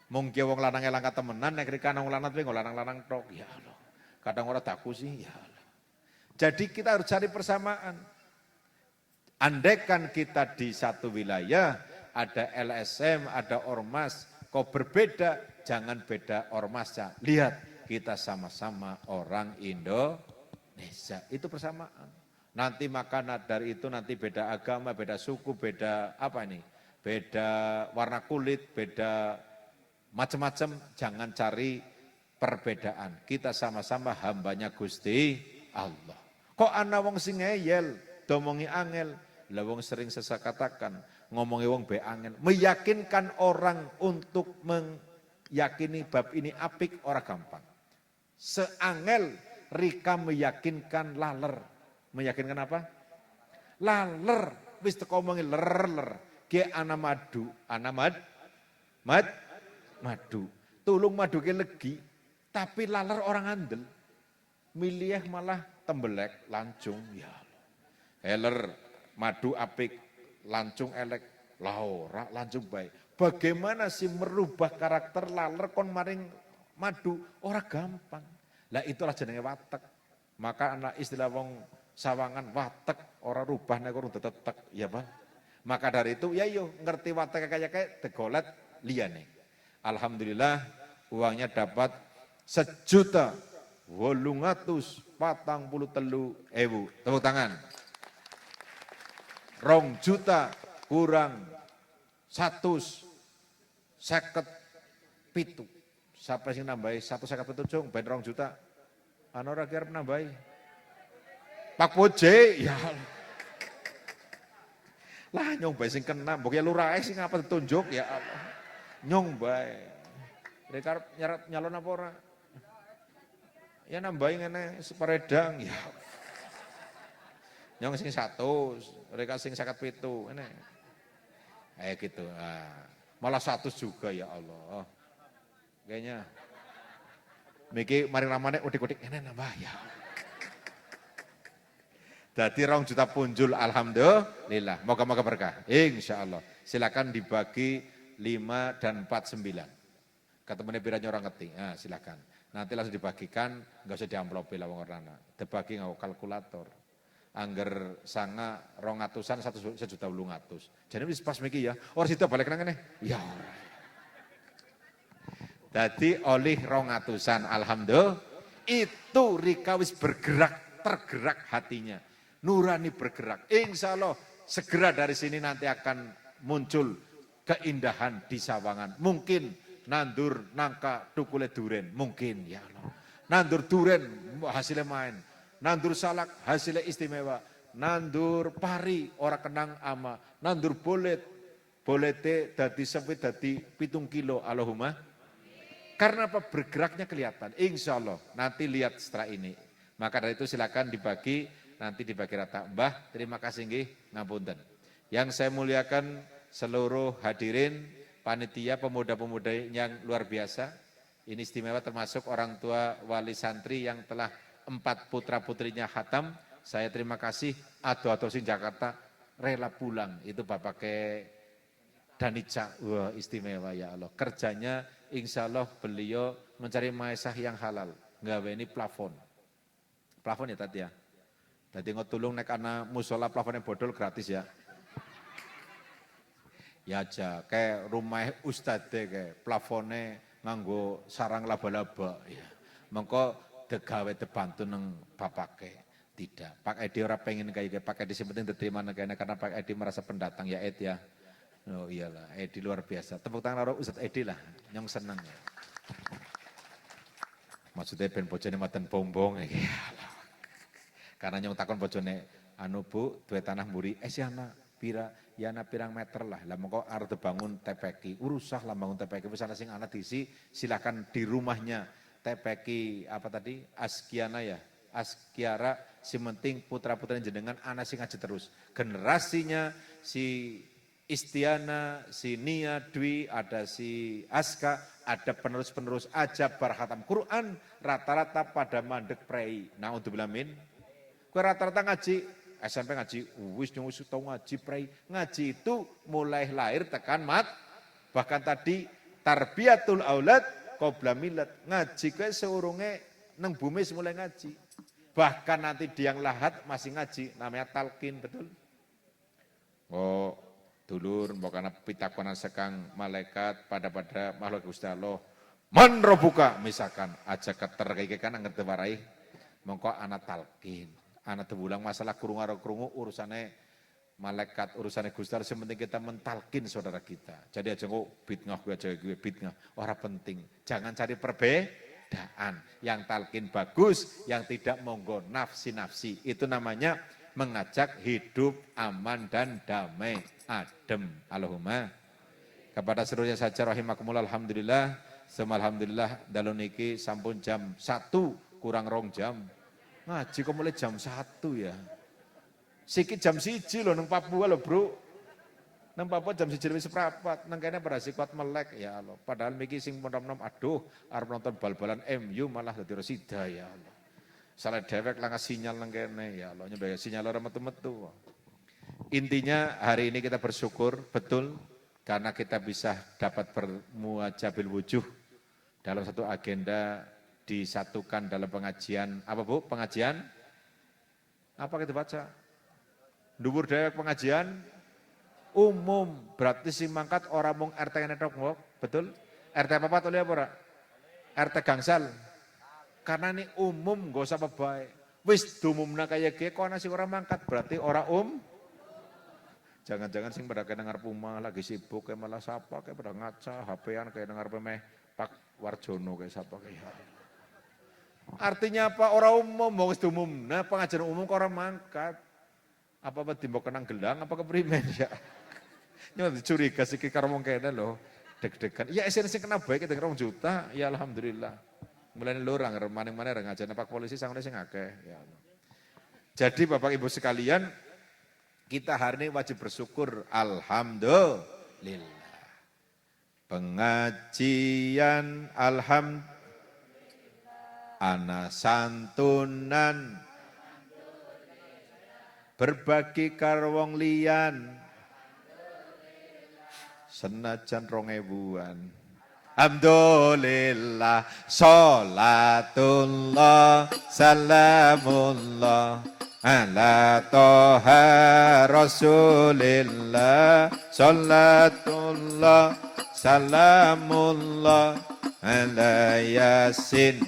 Mungkin wong lanang langka temenan nek Rika nang lanang kuwi lanang-lanang tok ya Allah. Kadang ora daku sih ya Allah. Jadi kita harus cari persamaan. Andaikan kita di satu wilayah ada LSM, ada ormas, kok berbeda, jangan beda ormasnya. Lihat, kita sama-sama orang Indonesia. Itu persamaan. Nanti makanan dari itu nanti beda agama, beda suku, beda apa ini? Beda warna kulit, beda macam-macam. Jangan cari perbedaan. Kita sama-sama hambanya Gusti Allah. Kok ana wong sing ngeyel, domongi angel. Lah wong sering saya katakan, ngomongi wong be angel. Meyakinkan orang untuk meyakini bab ini apik ora gampang. Seangel Rika meyakinkan laler. Meyakinkan apa? Laler. Wis teko omongi ler. Ki ana madu, madu. Tulung madu ke legi, tapi laler orang andel. Milih malah tembelek, lancung. Ya Allah. Heler, madu apik, lancung elek, laura, lancung baik. Bagaimana sih merubah karakter laler kon maring madu? Ora gampang. Lah itulah jenenge watek. Maka anak istilah wong sawangan watek, ora rubah nek urung tetek, ya Bang. Maka dari itu ya yo ngerti watek kayak degolet liyane. Alhamdulillah uangnya dapat 1.843.000. Tepuk tangan. 2 juta kurang 157. Siapa sing nambahi 157 ben 2 juta? Ana ora kira nambahi? Pak Boje, ya Allah. Lah nyong bae sing kena, mbok ya lurahe sing apa ditunjuk ya Allah. Nyong bae. Mereka nyarat nyalon apa ora? Ya nambahi ngene separedang ya. Nyong sing 100, mereka sing 57 ngene. Gitu. Nah, malah 100 juga ya Allah. Kayaknya Miki mari ramane udik-udik ngene nambah ya. Jadi 2 juta punjul alhamdulillah. Moga-moga berkah. Insyaallah. Silakan dibagi 5 dan 49. Ketemene piranya orang ngerti. Nah, silakan. Nanti langsung dibagikan, enggak usah diamplopi lah wong orana. Dibagi nggo kalkulator. Angger sanga 200-an 1.800.000. Jadi wis pas miki ya. Ora sida balik nang ngene. Ya ora. Dadi oleh 200-an alhamdulillah. Itu Rika wis bergerak, tergerak hatinya. Nurani bergerak. Insya Allah segera dari sini nanti akan muncul keindahan di Sawangan. Mungkin nandur nangka tukule duren. Mungkin ya Allah. Nandur duren hasilnya main. Nandur salak hasilnya istimewa. Nandur pari ora kenang ama. Nandur bolete dadi sepit dadi 7 kilo. Allahumma. Karena apa? Bergeraknya kelihatan. Insya Allah nanti lihat setelah ini. Maka dari itu silakan dibagi. Nanti dibagi rata. Mbah, terima kasih nggih, ngapunten. Yang saya muliakan seluruh hadirin, panitia, pemuda-pemuda yang luar biasa. Ini istimewa termasuk orang tua wali santri yang telah 4 putra-putrinya khatam. Saya terima kasih, ado-ado sing Jakarta rela pulang. Itu Bapak Danica, wah istimewa ya Allah. Kerjanya insya Allah beliau mencari maesah yang halal. Nggawe ini plafon. Plafon ya tadi ya. Tadi ngotulung nek ana musola plafonnya bodol gratis ya. Ya aja, kayak rumah ustadz kayak plafonnya nganggo sarang laba-laba ya. Mengko degawe debantu neng bapake. Tidak, Pak Edi ora pengen kayak Pak Edi penting diterima karena Pak Edi merasa pendatang ya Ed ya. Oh iyalah, Edi luar biasa. Tepuk tangan karo Ustadz Edi lah, nyong seneng ya. Maksudnya ben bojone maten bombong ya. Karena nyong takon bojone, anu Bu, duwe tanah mburi, siana pira, ya ana pirang meter lah. Lah mengko arep dibangun TPK, urusah lah bangun TPK, wis ana sing ana diisi, silakan di rumahnya TPK apa tadi? Askiana ya. Askiara, si penting putra-putra jenengan ana sing ngaji terus. Generasinya si Istiana, si Nia, Dwi, ada si Aska, ada penerus-penerus ajab berhatam Quran, rata-rata pada mandek prei. Naudzubillah min. Kowe rata-rata ngaji, SMP ngaji, wis tau ngaji prei. Ngaji itu mulai lahir tekan mat. Bahkan tadi tarbiyatul aulad qabla milad. Ngaji kowe seurunge nang bumi mulai ngaji. Bahkan nanti diang lahat masih ngaji, namanya talqin, betul? Oh, dulur mbok ana pitakonan sekang malaikat pada makhluk Gusti Allah. Man robuka misalkan aja keter kayak kan ngerti warai. Mongko ana talqin. Ana tebulang masalah krungu urusane malaikat, urusane Gusti Allah, yang penting kita mentalkin saudara kita. Jadi aja kok bidngah gue bidngah, ora penting. Jangan cari perbedaan. Yang talkin bagus, yang tidak monggo nafsi-nafsi. Itu namanya mengajak hidup aman dan damai, adem. Allahumma. Kepada seluruhnya saja rahimakumullah, alhamdulillah. Alhamdulillah dalu niki sampun jam 1 kurang 2 jam. Ngaji kok mulai jam 1 ya. Sikit jam 1 loh nang Papua loh bro. Nang Papua jam 1:04, nang kene pada kuat melek ya Allah. Padahal miki sing nom-nom aduh arep nonton bal-balan MU malah dadi resida ya Allah. Salah dewek langkah sinyal nang kene ya Allah, nyembah sinyal ora metu-metu. Intinya hari ini kita bersyukur betul karena kita bisa dapat bermuajabil wujuh dalam satu agenda disatukan dalam pengajian, apa Bu? Pengajian? Apa kita baca? Dhuwur dewek pengajian umum, berarti sing mangkat orang mung RT netok, betul? RT apa oleh apa ora? RT gangsal. Karena ini umum, gak usah bebae. Wis dumumna kaya ge kok ana sing ora mangkat, berarti ora Jangan-jangan sing pada kena ngarep omah lagi sibuk kayak malah sapa kayak pada ngaca, HP-an kayak ngarep meh Pak Warjono kayak sapa kayak. Artinya apa? Orang umum, mau wis umum. Nah, pengajaran umum kok orang mangkat. Apa timbok kenang gelang, apa keprimen ya? Nyoba curiga sih karo wong kene lho, deg-degan. Ya esensi kena baik kita 2 juta, ya alhamdulillah. Mulane lho orang maning-maning ngajane Pak polisi sangone sing akeh ya. Jadi Bapak Ibu sekalian, kita hari ini wajib bersyukur, alhamdulillah. Pengajian alhamdulillah. Ana santunan berbagi karo wong liyan senajan 2000-an. Alhamdulillah, sholatullah, salamullah ala toha rasulillah, sholatullah, salamullah ala yasin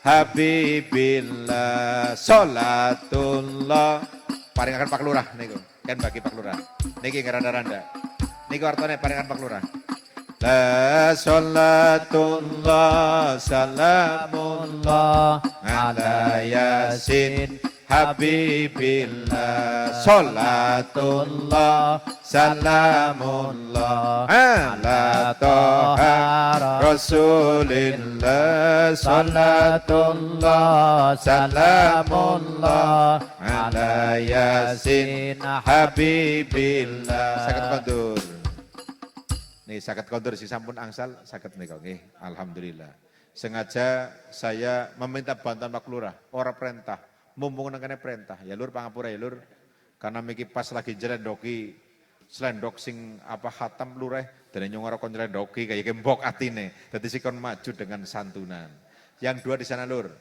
Habibillah, sholatullah. Paringaken Pak Lurah niku, kan bagi Pak Lurah. Niki ngeranda-randa. Niku artane paringan Pak Lurah. La sholatullah, salamullah ala yasin Habibillah, sholatullah, salamullah ala toha rasulillah, sholatullah, salamullah ala yasin Habibillah. Saged kondur. Nih saged kondur si sampun angsal saged menika nggih. Alhamdulillah. Sengaja saya meminta bantuan Pak Lurah, ora perintah. Mumpung nangkene perintah, ya lur pangapura ya lur. Karena miki pas lagi jelendoki slendok sing apa khatam lureh dene nyong ora kon jelendoki kaya mbok atine. Dadi sikon maju dengan santunan. Yang 2 di sana lur.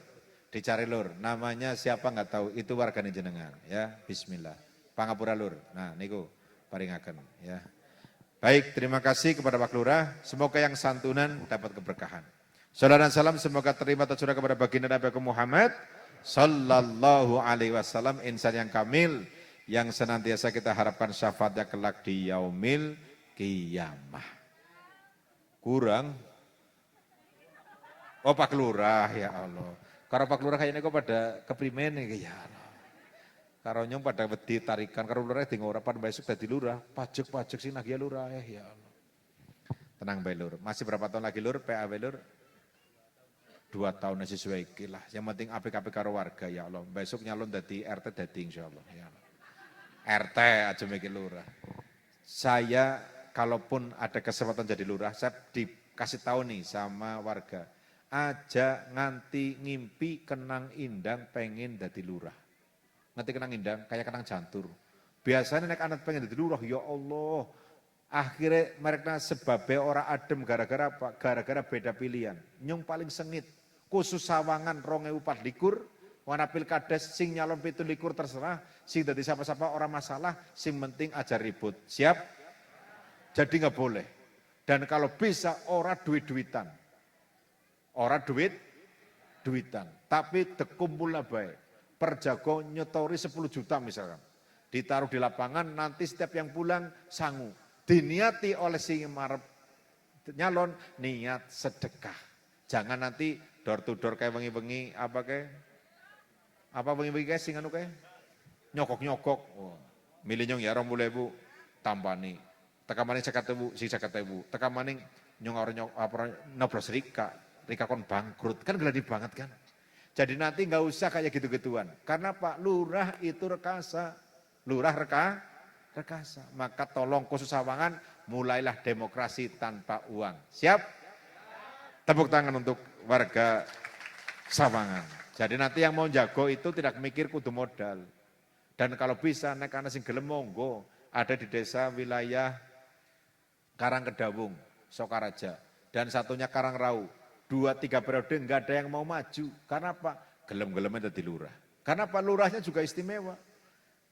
Dicari lur, namanya siapa enggak tahu, itu wargane jenengan ya. Bismillah. Pangapura lur. Nah niku paringaken ya. Baik, terima kasih kepada Pak Lurah. Semoga yang santunan dapat keberkahan. Salam dan salam semoga terima tercurah kepada baginda Nabi Muhammad Sallallahu alaihi wasallam, insan yang kamil, yang senantiasa kita harapkan syafaatnya kelak di yaumil qiyamah. Kurang? Oh Pak Lurah, ya Allah. Karo Pak Lurah kayaknya kok pada keprimen ya Allah. Karo nyong pada wedi tarikan, karo Lurah di ngorapan besok dadi lurah, pajak-pajak sih nagih lurah ya Allah. Tenang bae Lur, masih berapa tahun lagi Lur, PAW Lur? 2 tahun sesuai ikilah. Yang penting apik-apik karo warga ya Allah. Besok nyalon dadi RT dadi insyaallah ya Allah. RT aja mikir lurah. Saya kalaupun ada kesempatan jadi lurah, saya dikasih tahu nih sama warga. Aja nganti ngimpi kenang indang pengen dadi lurah. ngerti kenang indang, kayak kenang jantur. Biasanya nek anak pengen dadi lurah, ya Allah. Akhirnya mereka sebabnya ora adem gara-gara apa? Gara-gara beda pilihan. Nyong paling sengit, khusus Sawangan 2024, wana pilkades sing nyalon 17 terserah, sing dadi siapa-siapa orang masalah, sing penting aja ribut. Siap? Jadi nggak boleh. Dan kalau bisa ora duit-duitan. Ora duitan. Tapi dekumpul lah baik. Perjago nyetori 10 juta misalkan. Ditaruh di lapangan, nanti setiap yang pulang sangu. Diniati oleh sing marep nyalon, niat sedekah. Jangan nanti door to door kayak wengi-wengi, apa wengi-wengi kayak sing anu kayak nyokok-nyokok. Oh, milih nyong ya 20.000 tampani. Teka maning 50.000, sing 50.000. Teka maning nyong ora nobros Rika kon bangkrut. Kan geladi banget kan. Jadi nanti nggak usah kayak gitu-gituan. Karena Pak Lurah itu rekasa. Lurah rekasa. Maka tolong khusus Sawangan, mulailah demokrasi tanpa uang. Siap? Tepuk tangan untuk warga Sawangan. Jadi nanti yang mau jago itu tidak mikir kudu modal. Dan kalau bisa nek ana sing gelem monggo, ada di desa wilayah Karangkedawung, Sokaraja. Dan satunya Karangrau. 2-3 periode enggak ada yang mau maju. Karena apa? Gelem-gelemnya dadi lurah. Karena Pak Lurahnya juga istimewa.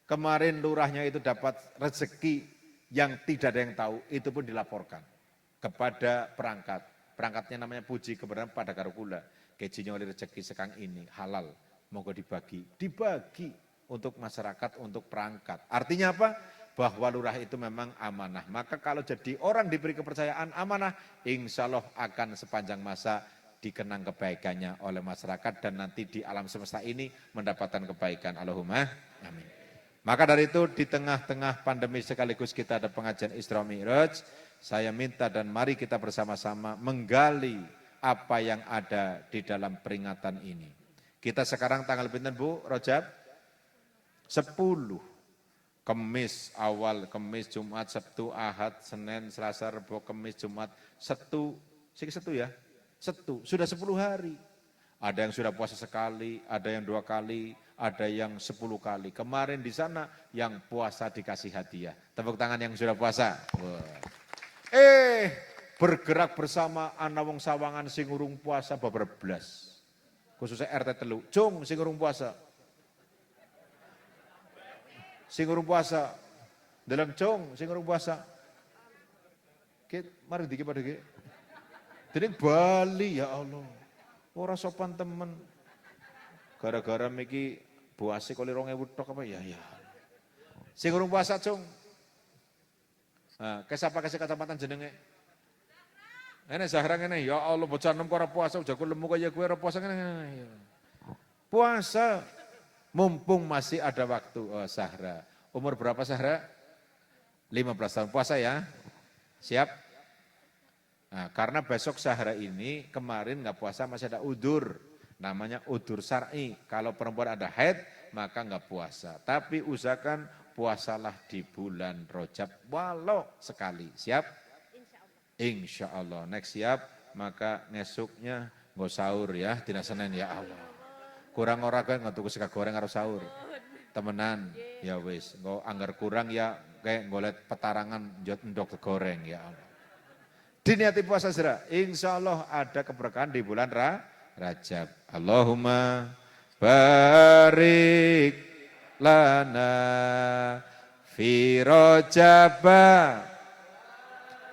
Kemarin lurahnya itu dapat rezeki yang tidak ada yang tahu, itu pun dilaporkan kepada perangkat. Perangkatnya namanya puji kebenaran pada karukula. Kejinya oleh rezeki sekang ini halal, monggo dibagi. Dibagi untuk masyarakat, untuk perangkat. Artinya apa? Bahwa lurah itu memang amanah. Maka kalau jadi orang diberi kepercayaan amanah, insya Allah akan sepanjang masa dikenang kebaikannya oleh masyarakat dan nanti di alam semesta ini mendapatkan kebaikan. Allahumma amin. Maka dari itu di tengah-tengah pandemi sekaligus kita ada pengajian Isra Mi'raj, saya minta dan mari kita bersama-sama menggali apa yang ada di dalam peringatan ini. Kita sekarang tanggal pinten Bu, Rajab? 10. Kemis awal, Kemis, Jumat, Sabtu, Ahad, Senin, Selasa, Rabu, Kemis, Jumat, Setu ya? Setu, sudah 10 hari. Ada yang sudah puasa sekali, ada yang 2 kali, ada yang 10 kali. Kemarin di sana yang puasa dikasih hadiah. Tepuk tangan yang sudah puasa. Wah. Bergerak bersama anak wong Sawangan sing urung puasa babreblas. Khususnya RT telu. Cung sing urung puasa. Sing urung puasa. Dalam cung sing urung puasa. Mari dikit pada dikit. Jadi Bali ya Allah. Ora sopan temen. Gara-gara miki buasik oleh 2000 tok apa ya. Sing urung puasa cung. Nah, kesapa kasih kacamatan jenenge. Ini Zahra ngene, ya Allah bocah enom kok ora puasa, jago lemu kaya kowe ora puasa ngene. Puasa mumpung masih ada waktu. Oh, Zahra. Umur berapa Zahra? 15 tahun puasa ya. Siap? Nah, karena besok Zahra ini kemarin nggak puasa masih ada udur. Namanya udur syar'i. Kalau perempuan ada haid maka nggak puasa. Tapi usahakan puasalah di bulan Rajab walau sekali. Siap? Insya Allah. Next siap, maka ngesuknya nggak sahur ya, tidak Senin ya Allah. Kurang orang kan nggak tuku sega goreng harus sahur. Temenan, ya wis. Nggak anggar kurang ya kayak ngolet petarangan jod endok goreng ya Allah. Diniati puasa segera. Insya Allah ada keberkahan di bulan Rajab. Allahumma barik lana fi Rajaba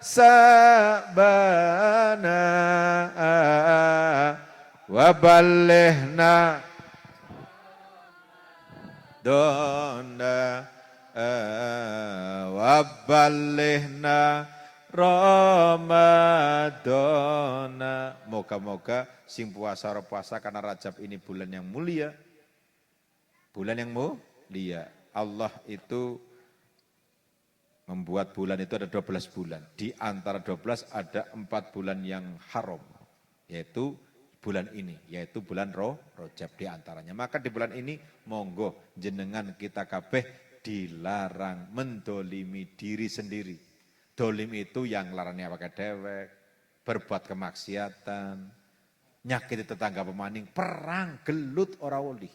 sabana wa ballihna dona wa ballihna Ramadana. Moga-moga sing puasa karena Rajab ini bulan yang mulia. Bulan yang mulia. Allah itu membuat bulan itu ada 12 bulan. Di antara 12 ada 4 bulan yang haram. Yaitu bulan ini. Yaitu bulan Rajab di antaranya. Maka di bulan ini monggo jenengan kita kabeh dilarang mendolimi diri sendiri. Dolim itu yang larangnya pakai dewek. Berbuat kemaksiatan. Nyakiti tetangga pemaning. Perang gelut ora oli.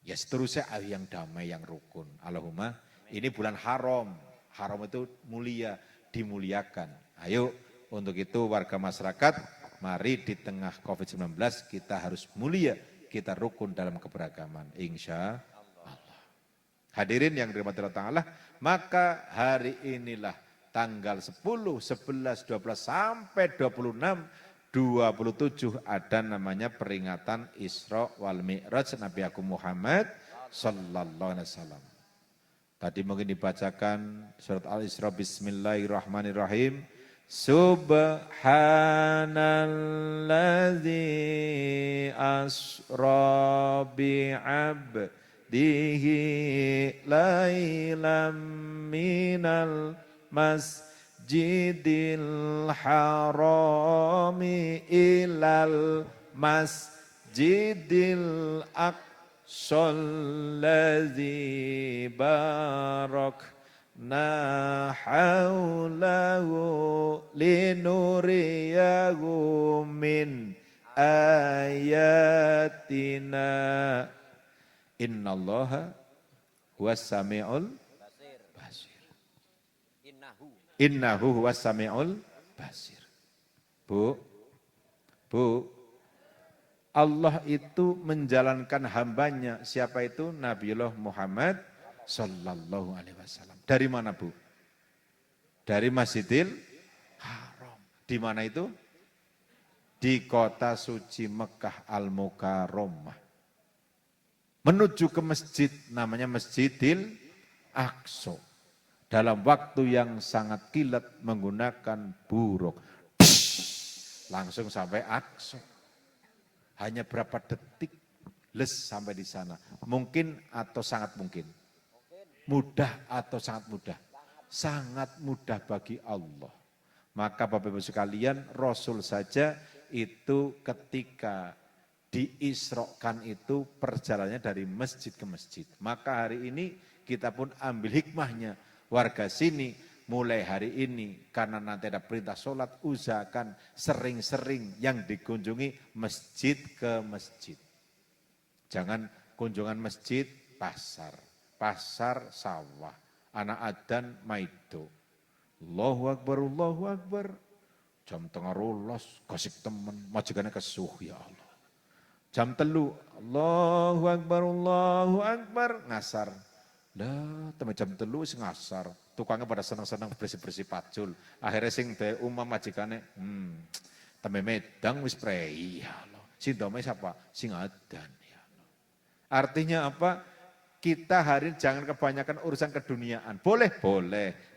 Ya seterusnya yang damai, yang rukun. Allahumma, ini bulan haram. Haram itu mulia, dimuliakan. Ayo, untuk itu warga masyarakat, mari di tengah COVID-19 kita harus mulia, kita rukun dalam keberagaman. Insya Allah. Hadirin yang dirahmati Allah Ta'ala, maka hari inilah tanggal 10, 11, 12 sampai 26, 27 ada namanya peringatan Isra wal Mi'raj Nabi Agung Muhammad sallallahu alaihi wasallam. Tadi mungkin dibacakan surat Al-Isra, bismillahirrahmanirrahim. Subhanalladzi asra bi'abdihi lailam minal masjidil harami ilal masjidil aqsal ladzi barakna haulahu linuriyahu min ayatina innallaha huwas samiul basir. Innahu huwas samiul basir. Bu, Allah itu menjalankan hambanya. Siapa itu? Nabiullah Muhammad sallallahu alaihi wasallam. Dari mana, Bu? Dari Masjidil Haram. Di mana itu? Di kota suci Mekah Al-Mukarramah. Menuju ke masjid, namanya Masjidil Aqsa. Dalam waktu yang sangat kilat menggunakan buruk. Langsung sampai Aqsa. Hanya berapa detik les sampai di sana. Mungkin atau sangat mungkin. Mudah atau sangat mudah. Sangat mudah bagi Allah. Maka Bapak Ibu sekalian, Rasul saja itu ketika diisrokan itu perjalanannya dari masjid ke masjid. Maka hari ini kita pun ambil hikmahnya. Warga sini mulai hari ini karena nanti ada perintah sholat, usahakan sering-sering yang dikunjungi masjid ke masjid. Jangan kunjungan masjid pasar, pasar sawah, anak adan maido. Allahu Akbar, Allahu Akbar. Jam tengah rolas, kasih temen, majikannya kesuh ya Allah. Jam telu, Allahu Akbar, Allahu Akbar, ngasar. Lah, temen jam telu sing ngasar. Tukangnya pada senang-senang bersih-bersih pacul. Akhirnya sing de umam majikane, teme medang wis prei ya Allah. Sing dome siapa? Sing adan ya Allah. Artinya apa? Kita hari ini jangan kebanyakan urusan keduniaan. Boleh,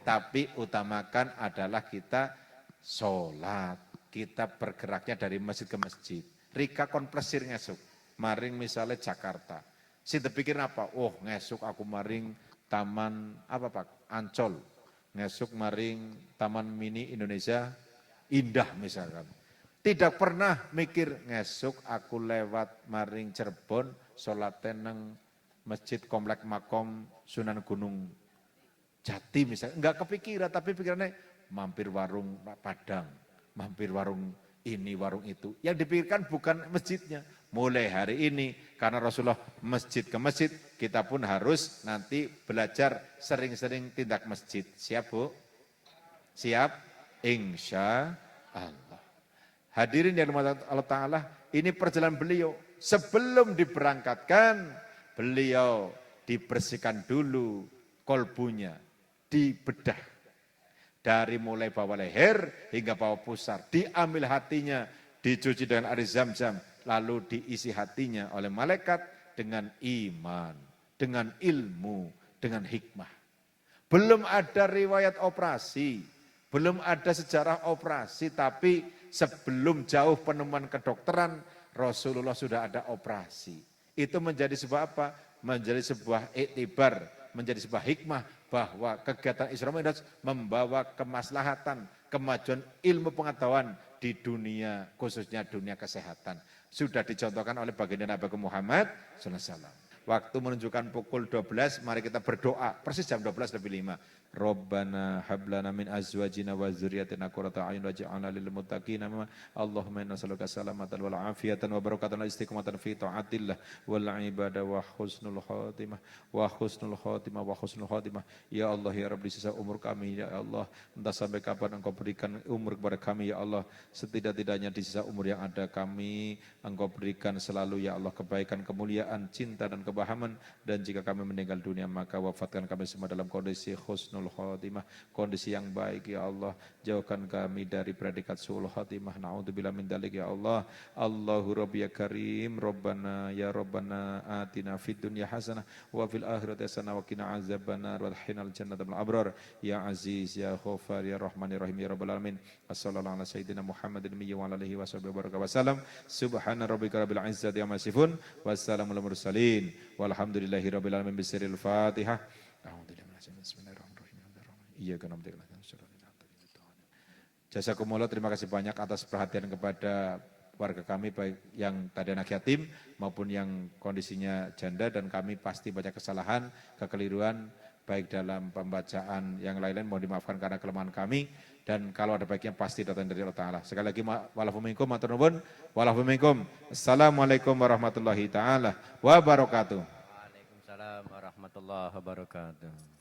tapi utamakan adalah kita sholat. Kita bergeraknya dari masjid ke masjid. Rika konplesir ngesuk. Maring misalnya Jakarta. Sinten pikir apa? Oh, ngesuk aku maring Taman apa Pak? Ancol. Ngesuk maring Taman Mini Indonesia Indah misalkan. Tidak pernah mikir ngesuk aku lewat maring Cirebon salat nang Masjid Komplek Makom Sunan Gunung Jati misalnya. Enggak kepikiran, tapi pikirannya mampir warung Padang, mampir warung ini, warung itu. Yang dipikirkan bukan masjidnya. Mulai hari ini, karena Rasulullah masjid ke masjid, kita pun harus nanti belajar sering-sering tindak masjid. Siap Bu? Siap? Insya Allah. Hadirin yang dirahmati Allah Ta'ala, ini perjalanan beliau. Sebelum diberangkatkan, beliau dibersihkan dulu kolbunya, dibedah. Dari mulai bawah leher hingga bawah pusar, diambil hatinya, dicuci dengan air zam-zam, lalu diisi hatinya oleh malaikat dengan iman, dengan ilmu, dengan hikmah. Belum ada riwayat operasi, belum ada sejarah operasi, tapi sebelum jauh penemuan kedokteran, Rasulullah sudah ada operasi. Itu menjadi sebuah apa? Menjadi sebuah iktibar, menjadi sebuah hikmah bahwa kegiatan Isra Mi'raj membawa kemaslahatan, kemajuan ilmu pengetahuan di dunia, khususnya dunia kesehatan. Sudah dicontohkan oleh baginda Nabi Muhammad SAW. Waktu menunjukkan pukul 12, mari kita berdoa, persis jam 12 lebih 5. Rabbana hablana min azwajina wa dzurriyyatina qurrata a'yun waj'alna lil muttaqina imama. Allahumma inna nas'aluka salamatan wal afiyatan wa barakatan wa istiqamatan fi ta'atillah wal ibadah wa husnul khatimah wa husnul khatimah. Ya Allah ya Rabb, di sisa umur kami ya Allah, entah sampai kapan Engkau berikan umur kepada kami ya Allah, setidak-tidaknya di sisa umur yang ada kami Engkau berikan selalu ya Allah kebaikan, kemuliaan, cinta dan kebahaman, dan jika kami meninggal dunia maka wafatkan kami semua dalam kondisi husnul khatimah, kondisi yang baik ya Allah. Jauhkan kami dari predikat su'ul khatimah, na'udzubillah min dzalik ya Allah. Allahu Rabbi ya Karim, Rabbana ya Rabbana atina fid dunya hasanah wa fil akhirati hasanah wa qina azabannar wa adkhilnal jannata ma'al abrar ya Aziz ya Ghaffar ya Rahman ya Rahim ya Rabbal alamin. Wassallallahu ala sayyidina Muhammadin wa ala alihi washabihi wasallam. Subhana rabbika rabbil izzati amma yasifun wassalamu alal mursalin walhamdulillahi rabbil alamin. Bismillahil Fatihah. Bismillahirrahmanirrahim. Iyyaka na'budu wa iyyaka nasta'in. Jazakumullah, terima kasih banyak atas perhatian kepada warga kami, baik yang tadi anak yatim maupun yang kondisinya janda, dan kami pasti banyak kesalahan, kekeliruan, baik dalam pembacaan yang lain-lain, mohon dimaafkan karena kelemahan kami, dan kalau ada baiknya pasti datang dari Allah Ta'ala. Sekali lagi, wa'alafu minkum, matur nuwun, wa'alafu minkum. Assalamualaikum warahmatullahi ta'ala wabarakatuh. Waalaikumsalam warahmatullahi wabarakatuh.